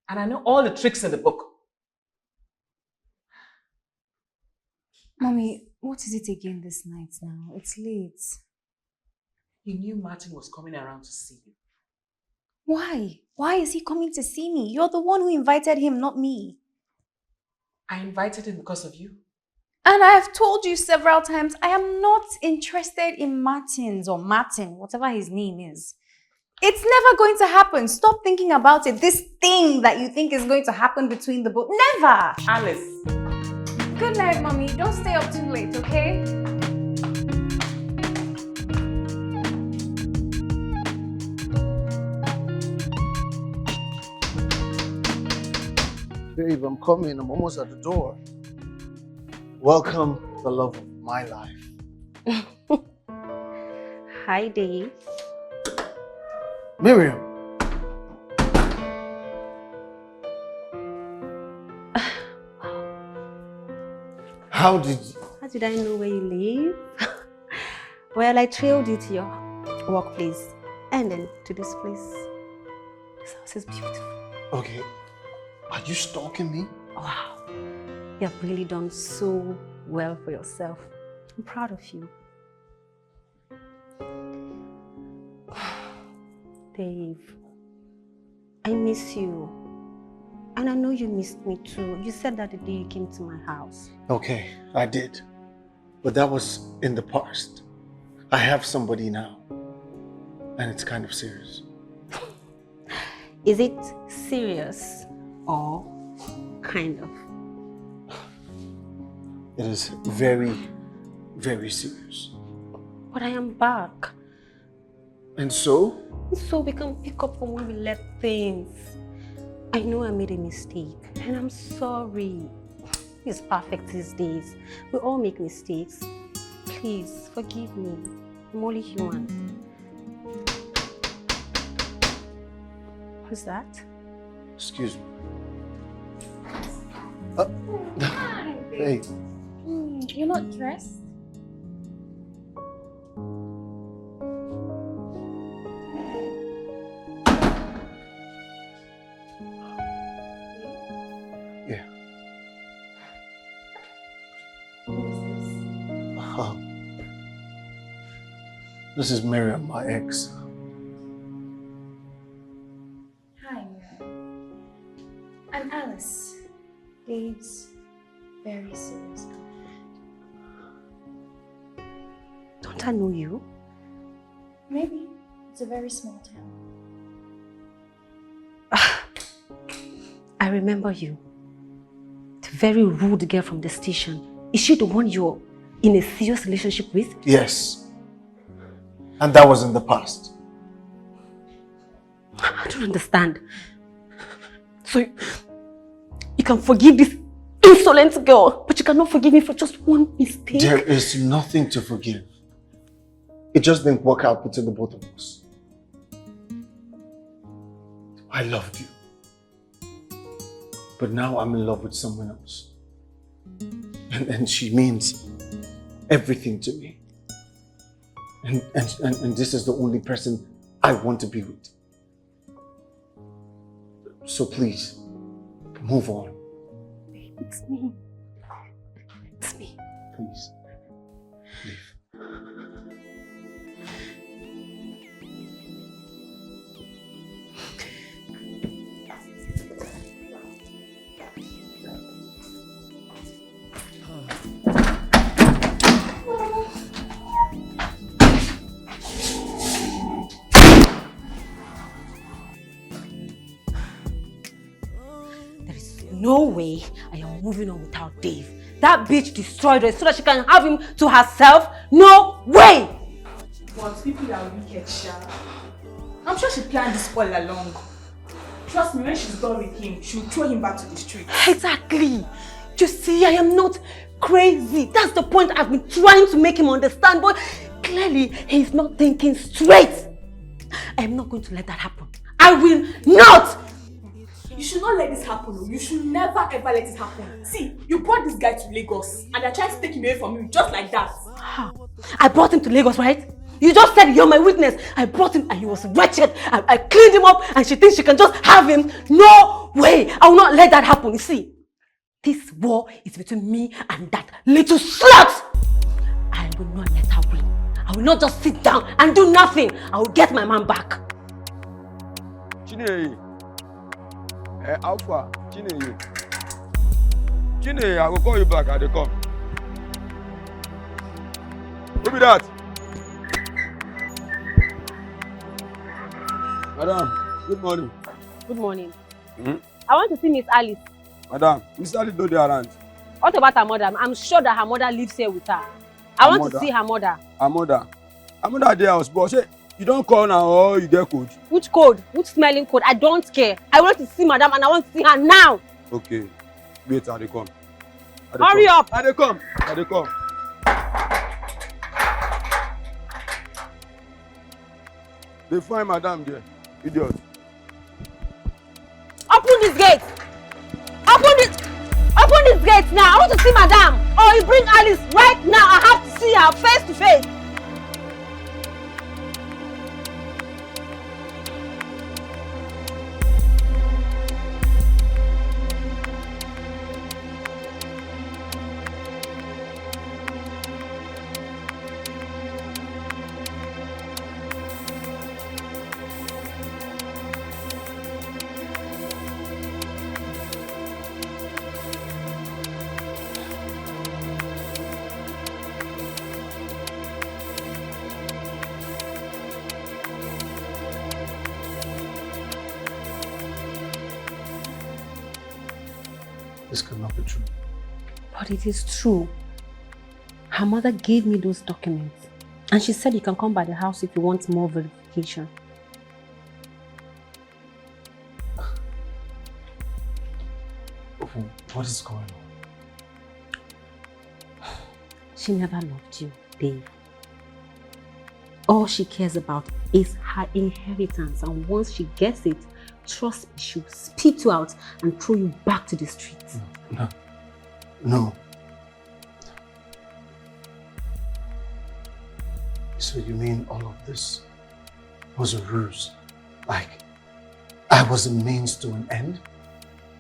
Speaker 6: and I know all the tricks in the book.
Speaker 5: Mommy, what is it again this night now? It's late.
Speaker 6: You knew Martin was coming around to see you.
Speaker 5: Why? Why is he coming to see me? You're the one who invited him, not me.
Speaker 6: I invited him because of you.
Speaker 5: And I have told you several times, I am not interested in Martins or Martin, whatever his name is. It's never going to happen. Stop thinking about it. This thing that you think is going to happen between the both. Never!
Speaker 6: Alice.
Speaker 5: Good night, Mommy. Don't stay up too late, okay?
Speaker 1: Babe, I'm coming. I'm almost at the door. Welcome, the love of my life.
Speaker 2: Hi, Dave.
Speaker 1: Miriam. How did
Speaker 2: I know where you live? Well, I trailed you to your workplace and then to this place. This house is beautiful.
Speaker 1: Okay. Are you stalking me?
Speaker 2: Wow. You have really done so well for yourself. I'm proud of you. Dave, I miss you. And I know you missed me too. You said that the day you came to my house.
Speaker 1: Okay, I did. But that was in the past. I have somebody now. And it's kind of serious.
Speaker 2: Is it serious or kind of?
Speaker 1: It is very, very serious.
Speaker 2: But I am back.
Speaker 1: And so?
Speaker 2: So we can pick up from where we left things. I know I made a mistake and I'm sorry. He's perfect these days. We all make mistakes. Please forgive me. I'm only human. Who's that?
Speaker 1: Excuse me. Hey.
Speaker 5: You're not dressed?
Speaker 1: Yeah. This is Miriam, my ex.
Speaker 5: Hi, Miriam. I'm Alice, Dave's very serious.
Speaker 2: Don't I know you?
Speaker 5: Maybe. It's a very small town.
Speaker 2: I remember you. The very rude girl from the station. Is she the one you're in a serious relationship with?
Speaker 1: Yes. And that was in the past.
Speaker 2: I don't understand. So you can forgive this insolent girl, but you cannot forgive me for just one mistake?
Speaker 1: There is nothing to forgive. It just didn't work out between the both of us. I loved you. But now I'm in love with someone else. And she means everything to me. And this is the only person I want to be with. So please, move on.
Speaker 2: It's me. It's me.
Speaker 1: Please, leave.
Speaker 2: No way I am moving on without Dave. That bitch destroyed her so that she can have him to herself. No way!
Speaker 8: But people are wicked, Sha. I'm sure she planned this all along. Trust me, when she's done with him, she'll throw him back to the street.
Speaker 2: Exactly. You see, I am not crazy. That's the point I've been trying to make him understand, but clearly he's not thinking straight. I am not going to let that happen. I will not!
Speaker 8: You should not let this happen. You should never ever let it happen. See, you brought this guy to Lagos and they're trying to take him away from you just like that.
Speaker 2: I brought him to Lagos, right? You just said you're my witness. I brought him and he was wretched. I cleaned him up and she thinks she can just have him. No way! I will not let that happen. You see, this war is between me and that little slut. I will not let her win. I will not just sit down and do nothing. I will get my man back.
Speaker 15: Chinenye. Alpha, Chinenye. Chinenye, I will call you back. I will come. Who be that? Madam, good morning.
Speaker 13: Good morning.
Speaker 15: Mm-hmm.
Speaker 13: I want to see Miss Alice.
Speaker 15: Madam, Miss Alice don't dey around.
Speaker 13: What about her mother? I'm sure that her mother lives here with her. I want to see her mother.
Speaker 15: Her mother? Her mother at the house, but say, you don't call now or you get code?
Speaker 13: Which code? Which smelling code? I don't care. I want to see madam and I want to see her now.
Speaker 15: Okay. Wait, I dey come.
Speaker 13: Hurry up.
Speaker 15: I dey come. I dey come. They find madam there. Idiot.
Speaker 13: Open this gate. Open this gate now. I want to see madam. Or you bring Alice right now. I have to see her face to face.
Speaker 1: This cannot be true.
Speaker 2: But it is true. Her mother gave me those documents. And she said you can come by the house if you want more verification.
Speaker 1: What is going on?
Speaker 2: She never loved you, Dave. All she cares about is her inheritance. And once she gets it, trust me, she'll spit you out and throw you back to the streets.
Speaker 1: No. So you mean all of this was a ruse? Like, I was a means to an end?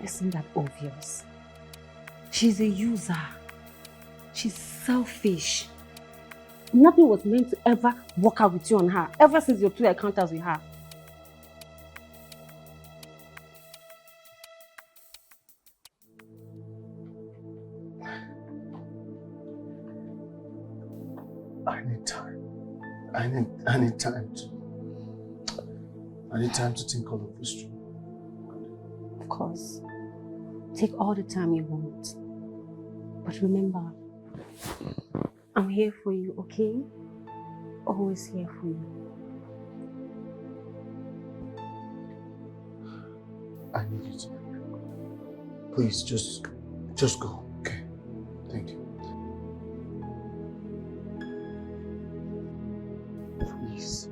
Speaker 2: Isn't that obvious? She's a user. She's selfish. Nothing was meant to ever work out with you on her, ever since your 2 encounters with her.
Speaker 1: I need time. I need time to think all of this through.
Speaker 2: Of course. Take all the time you want. But remember, I'm here for you, okay? Always here for you.
Speaker 1: I need you to. Please, just go, okay? Thank you. Please.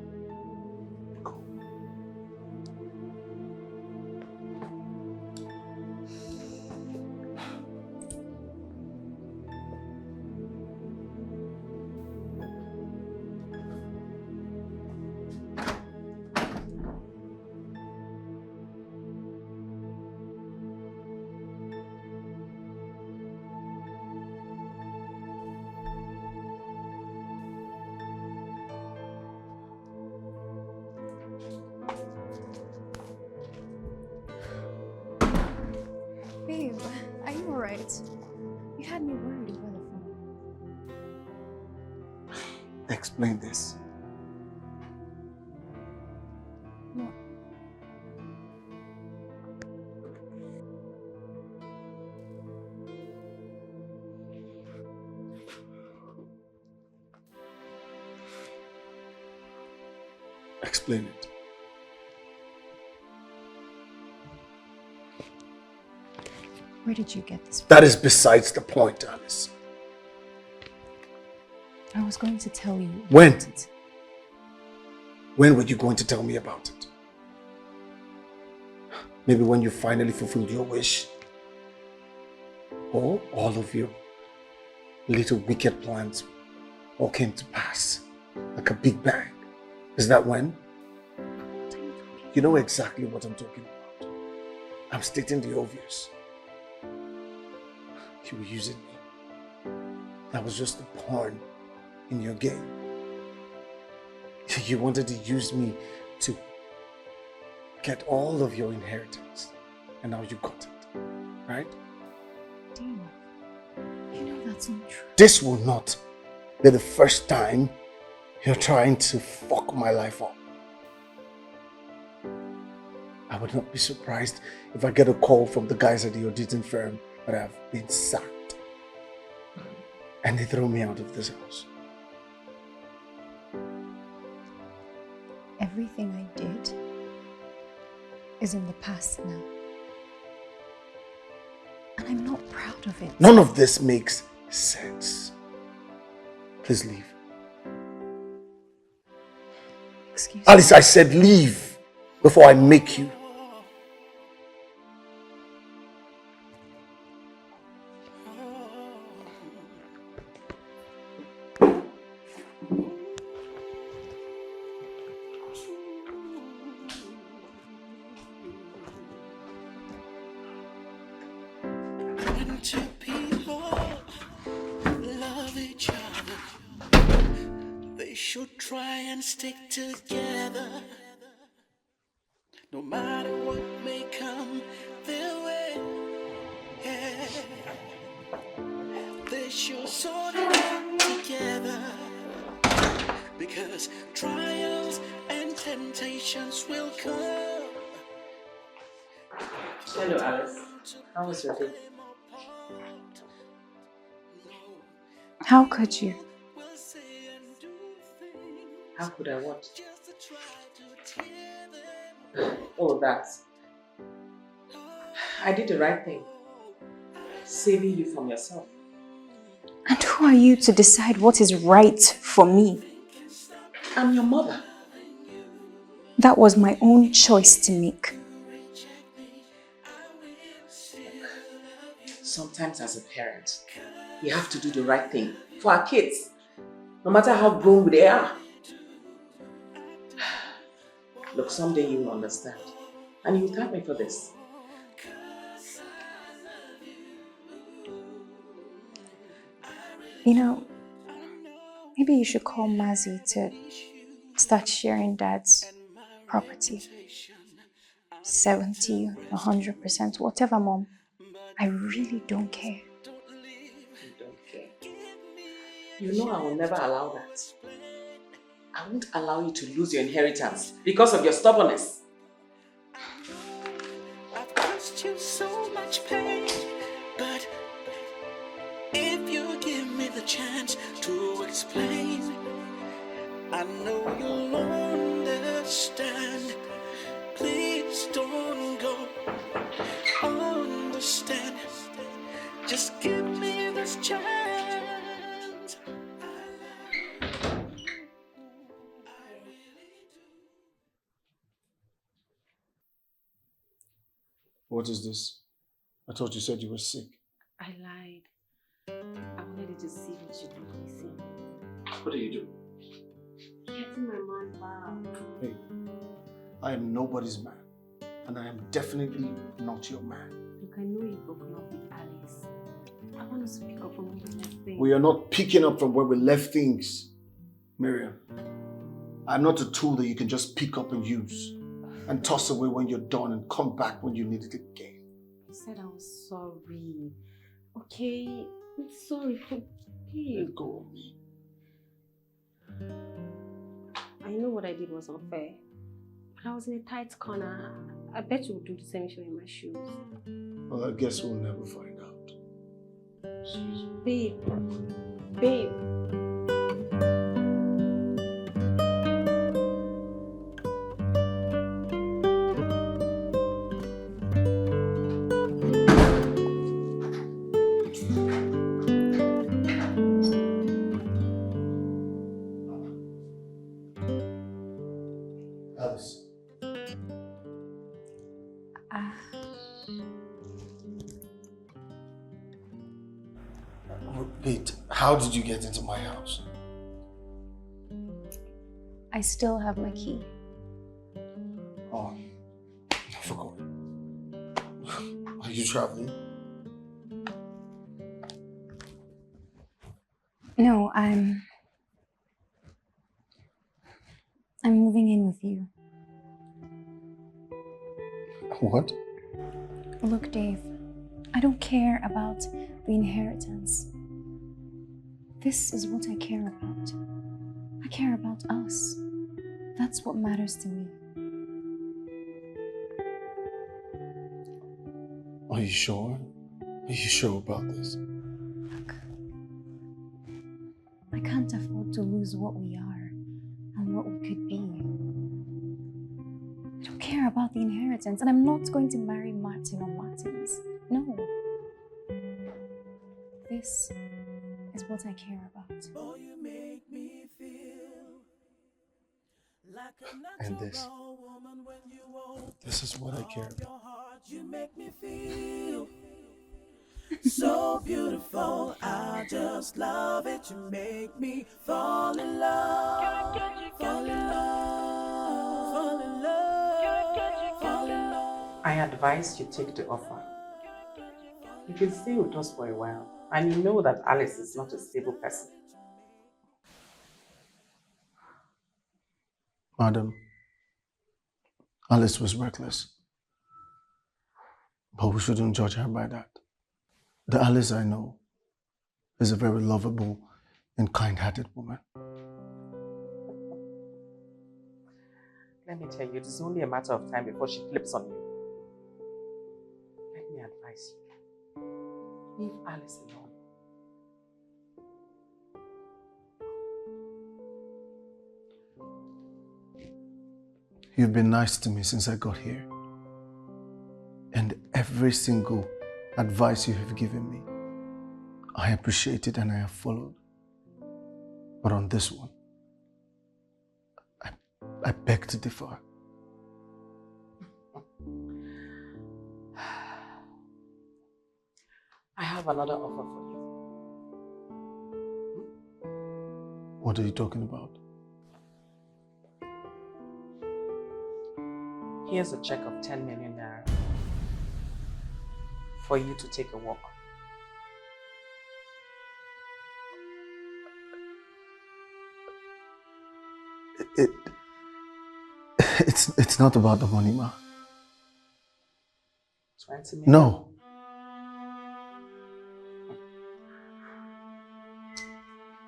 Speaker 5: Babe, are you alright? You had me worried over the phone.
Speaker 1: Explain this.
Speaker 5: What?
Speaker 1: Explain it.
Speaker 5: Where did you get this from?
Speaker 1: That is besides the point, Alice.
Speaker 5: I was going to tell you.
Speaker 1: When? When were you going to tell me about it? Maybe when you finally fulfilled your wish? Or all of your little wicked plans all came to pass? Like a big bang? Is that when? You know exactly what I'm talking about. I'm stating the obvious. You were using me. That was just a pawn in your game. You wanted to use me to get all of your inheritance. And now you got it. Right?
Speaker 5: Dean, you know that's not true.
Speaker 1: This will not be the first time you're trying to fuck my life up. I would not be surprised if I get a call from the guys at the auditing firm that I've been sacked. And they throw me out of this house.
Speaker 5: Everything I did is in the past now. And I'm not proud of it.
Speaker 1: None of this makes sense. Please leave.
Speaker 5: Excuse
Speaker 1: Alice, I said leave before I make you.
Speaker 3: When two people love each other, they should try and stick together. No matter what may come their way, yeah. They should sort it out together. Because trials and temptations will come.
Speaker 6: Hello, Alice. How was your day?
Speaker 5: How could you?
Speaker 6: How could I what? Oh, that. I did the right thing. Saving you from yourself.
Speaker 5: And who are you to decide what is right for me?
Speaker 6: I'm your mother.
Speaker 5: That was my own choice to make.
Speaker 6: Sometimes as a parent, we have to do the right thing for our kids, no matter how grown they are. Look, someday you will understand, and you will thank me for this.
Speaker 5: You know, maybe you should call Mazi to start sharing Dad's property. 70, 100%, whatever, Mom. I really don't care.
Speaker 6: You don't care. You know I will never allow that. I won't allow you to lose your inheritance because of your stubbornness.
Speaker 3: I've caused you so much pain, but if you give me the chance to explain, I know you'll understand. Please don't go. Understand. Just give me this chance.
Speaker 1: What is this? I thought you said you were sick.
Speaker 2: I lied. I wanted you to see what you do missing.
Speaker 1: What do you do?
Speaker 2: Getting my man back.
Speaker 1: Hey, I am nobody's man. And I am definitely not your man.
Speaker 2: Look, I know you've broken up with Alice. I want us to pick up from where we left things.
Speaker 1: We are not picking up from where we left things, Miriam. I'm not a tool that you can just pick up and use and toss away when you're done and come back when you need it again.
Speaker 2: I said I was sorry. Okay? I'm sorry. Forgive.
Speaker 1: Let go of me.
Speaker 2: I know what I did was unfair. But I was in a tight corner. I bet you would do the same if you were in my shoes.
Speaker 1: Well, I guess we'll never find out.
Speaker 2: Babe. Babe.
Speaker 1: Alice. Wait, how did you get into my house?
Speaker 5: I still have my key.
Speaker 1: Oh, I forgot. Are you traveling?
Speaker 5: No, I'm moving in with you.
Speaker 1: What?
Speaker 5: Look, Dave, I don't care about the inheritance. This is what I care about. I care about us. That's what matters to me.
Speaker 1: Are you sure? Are you sure about this?
Speaker 5: Look, I can't afford to lose what we are and what we could be. I don't care about the inheritance, and I'm not going to marry Martin or Martins. No. This is what I care about.
Speaker 1: And this. This is what I care about.
Speaker 3: You make me feel so beautiful. I just love it. You make me fall in love. Fall in love. Fall in love. Fall in love.
Speaker 6: I advise you take the offer. You can stay with us for a while, and you know that Alice is not a stable person.
Speaker 1: Madam, Alice was reckless. But we shouldn't judge her by that. The Alice I know is a very lovable and kind-hearted woman.
Speaker 6: Let me tell you, it is only a matter of time before she flips on you. Let me advise you. Leave Alice alone.
Speaker 1: You've been nice to me since I got here. And every single advice you have given me, I appreciate it and I have followed. But on this one, I beg to differ.
Speaker 6: I have another offer for you.
Speaker 1: What are you talking about?
Speaker 6: Here's a check of 10 million naira for you to take a walk.
Speaker 1: It's not about the money, ma.
Speaker 6: 20 million?
Speaker 1: No.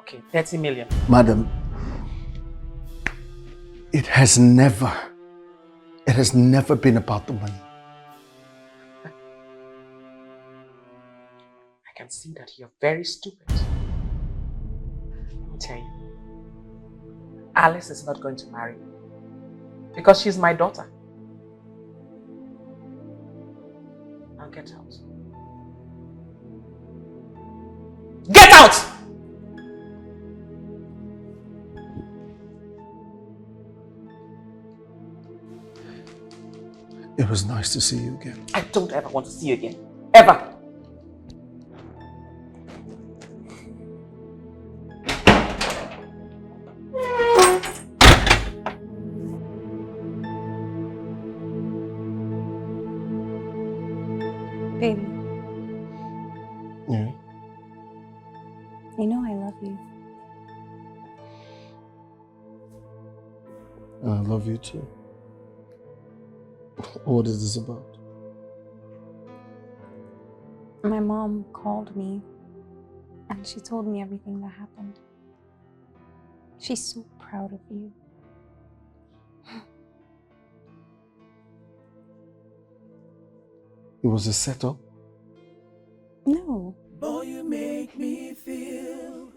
Speaker 6: Okay, 30 million.
Speaker 1: Madam, it has never been about the money.
Speaker 6: I can see that you're very stupid. Let me tell you. Alice is not going to marry me. Because she's my daughter. Now get out. Get out!
Speaker 1: It was nice to see you again.
Speaker 6: I don't ever want to see you again. Ever.
Speaker 5: Baby,
Speaker 1: Yeah.
Speaker 5: you know I love you.
Speaker 1: And I love you too. What is this about?
Speaker 5: My mom called me and she told me everything that happened. She's so proud of you.
Speaker 1: It was a setup?
Speaker 5: No.
Speaker 3: Boy, you make me feel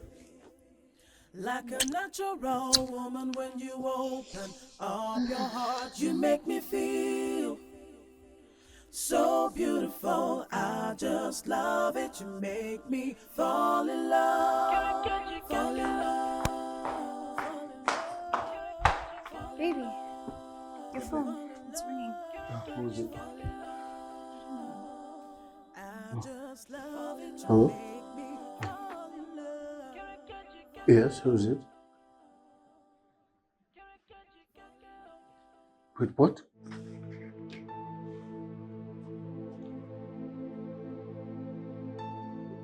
Speaker 3: like a natural woman when you open up your heart. You make me feel so beautiful. I just love it. You make me fall in love. Fall in love.
Speaker 5: Baby, your phone, it's ringing.
Speaker 1: Who is it?
Speaker 3: Hello?
Speaker 1: Yes, who is it? With what?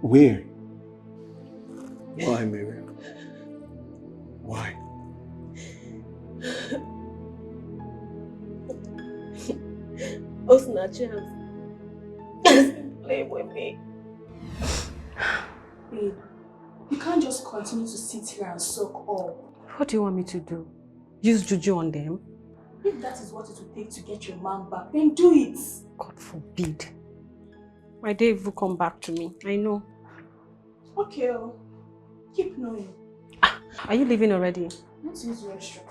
Speaker 1: Where? Why, Miriam? Why?
Speaker 13: Osinachi has playing with me.
Speaker 8: Babe, you can't just continue to sit here and soak up.
Speaker 2: What do you want me to do? Use juju on them?
Speaker 8: If that is what it will take to get your man back, then do it.
Speaker 2: God forbid. My Dave will come back to me. I know.
Speaker 8: Okay, keep knowing.
Speaker 2: Are you leaving already?
Speaker 8: Let's use the restroom.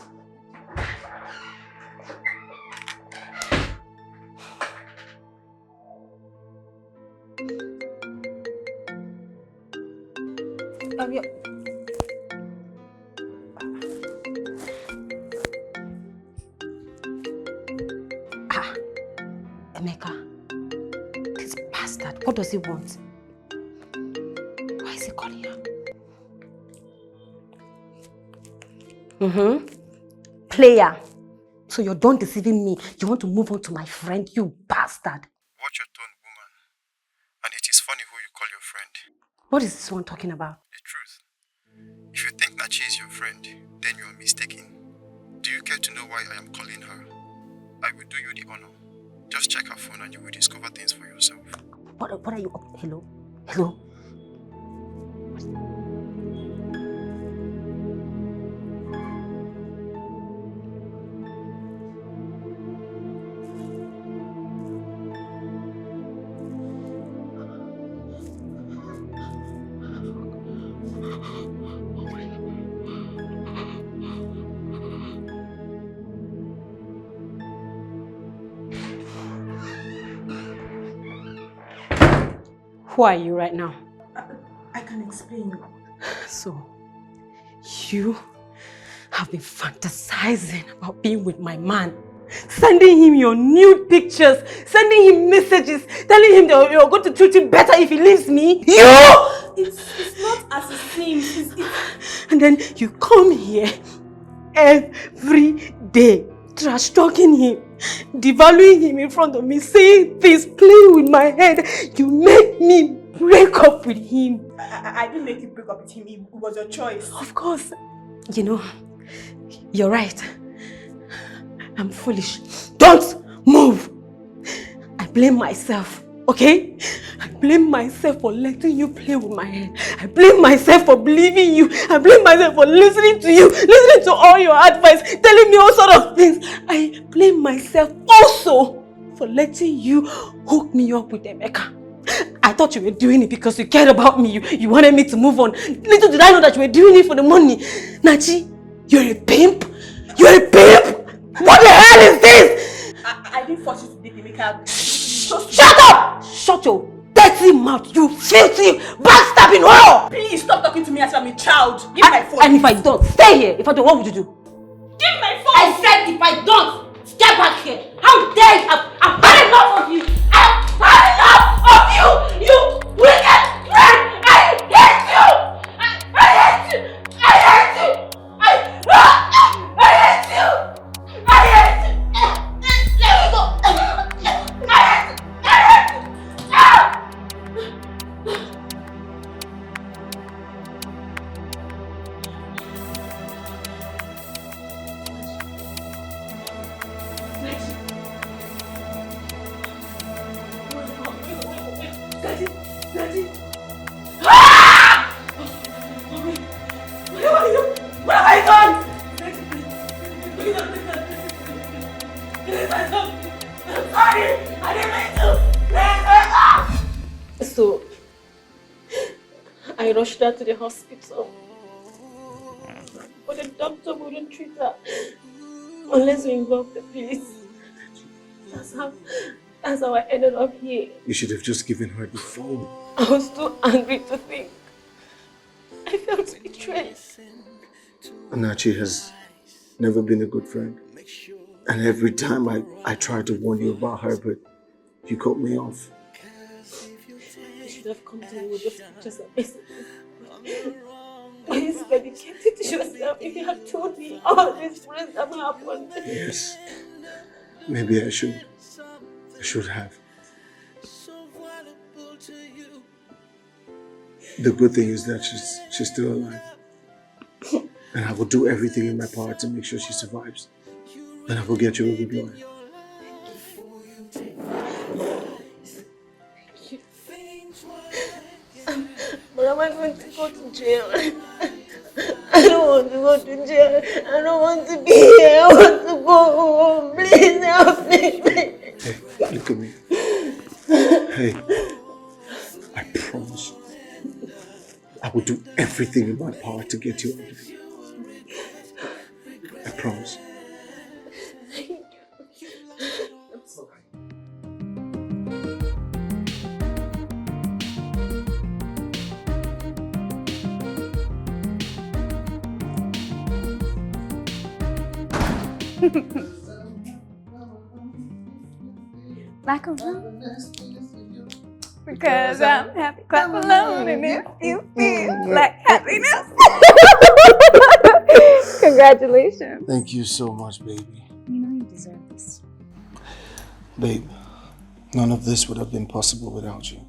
Speaker 2: Emeka, this bastard, what does he want? Why is he calling her? Player. So you're done deceiving me. You want to move on to my friend, you bastard.
Speaker 14: Watch your tone, woman. And it is funny who you call your friend.
Speaker 2: What is this one talking about?
Speaker 14: The truth. If you think Nachi is your friend, then you are mistaken. Do you care to know why I am calling her? I will do you the honor. Just check her phone and you will discover things for yourself.
Speaker 2: What are you up? Hello? Hello? Who are you right now?
Speaker 8: I can explain.
Speaker 2: So, you have been fantasizing about being with my man, sending him your nude pictures, sending him messages, telling him that you're going to treat him better if he leaves me. You!
Speaker 8: It's not as it seems.
Speaker 2: And then you come here every day, trash talking him, devaluing him in front of me, saying things, playing with my head. You make me break up with him.
Speaker 8: I didn't make you break up with him. It was your choice.
Speaker 2: Of course. You know, you're right. I'm foolish. Don't move. I blame myself, okay? I
Speaker 13: blame myself for letting you play with my hair. I blame myself for believing you. I blame myself for listening to you, listening to all your advice, telling me all sort of things. I blame myself also for letting you hook me up with Emeka. I thought you were doing it because you cared about me. You wanted me to move on. Little did I know that you were doing it for the money. Nachi, you're a pimp? You're a pimp? What the hell is this?
Speaker 8: I didn't force you to date Emeka.
Speaker 13: Shut up! Shut your dirty mouth, you filthy, backstabbing whore!
Speaker 8: Please stop talking to me as I'm a child. Give my phone.
Speaker 13: And if I don't, stay here. If I don't, what would you do?
Speaker 8: Give my phone!
Speaker 13: I said if I don't, step back here. How dare you? I've had enough of you. I've had enough of you! You wicked friend! I hate you! I hate you! I hate you! I hate you! I hate you! Let me go! I hate you! I hate you! Ah! Daddy! Daddy! Ah! Mommy! What have I done? Please I'm sorry! I didn't mean to! Please! So, I rushed her to the hospital. But the doctor wouldn't treat her unless we involve the police. That's how I ended up here.
Speaker 1: You should have just given her the phone.
Speaker 13: I was too angry to think. I felt betrayed.
Speaker 1: Anachi has never been a good friend. And every time I tried to warn you about her, but you cut me off.
Speaker 13: You should have come to me with those pictures and messages. Why is dedicated to yourself if you had told me all these things that happened?
Speaker 1: Yes. Maybe I should. I should have. The good thing is that she's still alive. And I will do everything in my power to make sure she survives. And I will get you a good lawyer.
Speaker 13: But am I going to go to jail? I don't want to go to jail. I don't want to be here. I want to go home. Please help me.
Speaker 1: Hey, look at me. Hey, I promise I will do everything in my power to get you out of here. I promise.
Speaker 5: Clap alone. Because I'm happy. Clap alone. And if you feel like happiness. Congratulations.
Speaker 1: Thank you so much, baby.
Speaker 5: You know you deserve this.
Speaker 1: Babe, none of this would have been possible without you.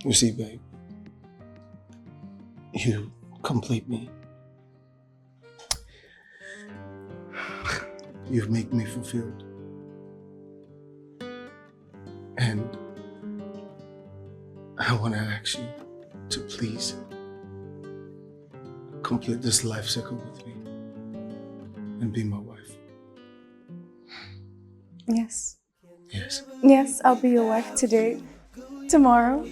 Speaker 1: You see, babe, you complete me. You've made me fulfilled. And I want to ask you to please complete this life cycle with me and be my wife.
Speaker 5: Yes.
Speaker 1: Yes.
Speaker 5: Yes, I'll be your wife today, tomorrow,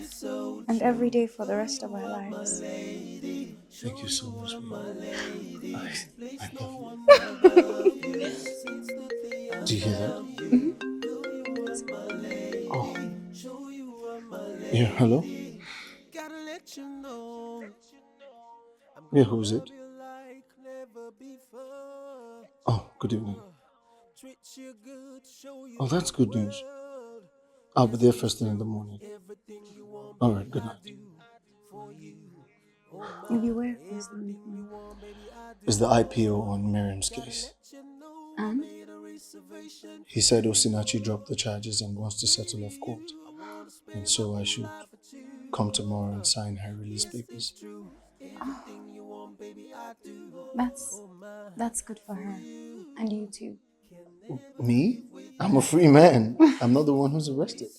Speaker 5: and every day for the rest of our lives.
Speaker 1: Thank you so much, baby. I love you. Do you hear that?
Speaker 5: Mm-hmm.
Speaker 1: Oh. Yeah, hello? Yeah, who's it? Oh, good evening. Oh, that's good news. I'll be there first thing in the morning. All right, good night.
Speaker 5: You'll be where first thing in the morning?
Speaker 1: Is the IPO on Miriam's case.
Speaker 5: And?
Speaker 1: He said Osinachi dropped the charges and wants to settle off court. And so I should come tomorrow and sign her release papers.
Speaker 5: Oh. That's good for her. And you too.
Speaker 1: Me? I'm a free man. I'm not the one who's arrested.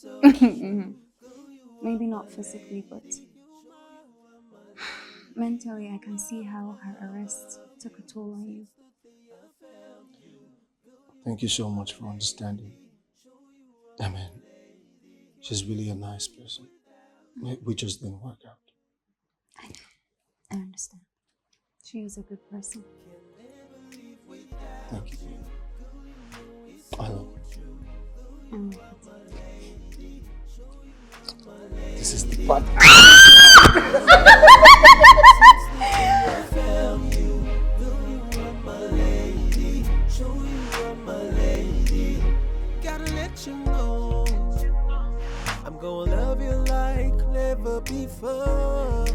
Speaker 5: Maybe not physically, but mentally, I can see how her arrest took a toll on you.
Speaker 1: Thank you so much for understanding. I mean, she's really a nice person. We just didn't work out.
Speaker 5: I understand. She is a good person.
Speaker 1: Thank you. I love you. This is the part.
Speaker 3: Gotta let you know I'm gonna love you like never before.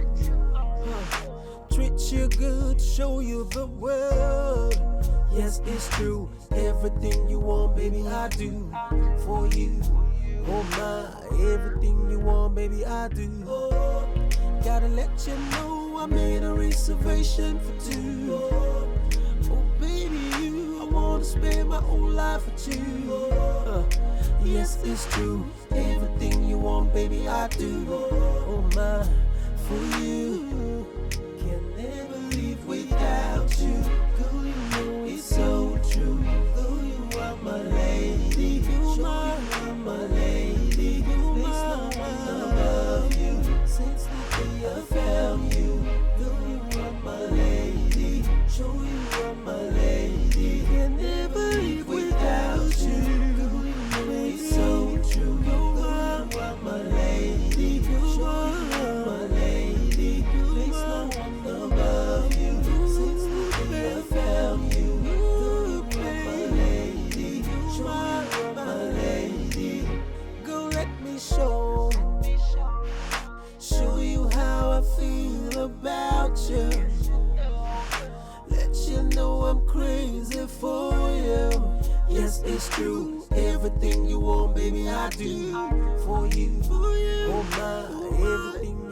Speaker 3: Treat you good, show you the world. Yes, it's true. Everything you want, baby, I do for you. Oh my, everything you want, baby, I do. Oh, gotta let you know I made a reservation for two. Oh baby, I wanna spend my whole life with you. Yes, it's true. Everything you want, baby, I do. Oh my, for you. Can never live without you. Girl, you know it's so true. Girl, you are my lady. You are my lady. There's no one above you. Since the day I found you. Girl, you are my lady. Show you are my lady. Can never live without you. Girl, you know it's so true. You are my lady. You are my lady. There's no one above you. Since the day I found you. Girl, you are my lady. You are my lady. Girl, let me show you how I feel about you. Let you know I'm crazy for you. Yes, it's true. Everything you want, baby, I do for you. Oh my, everything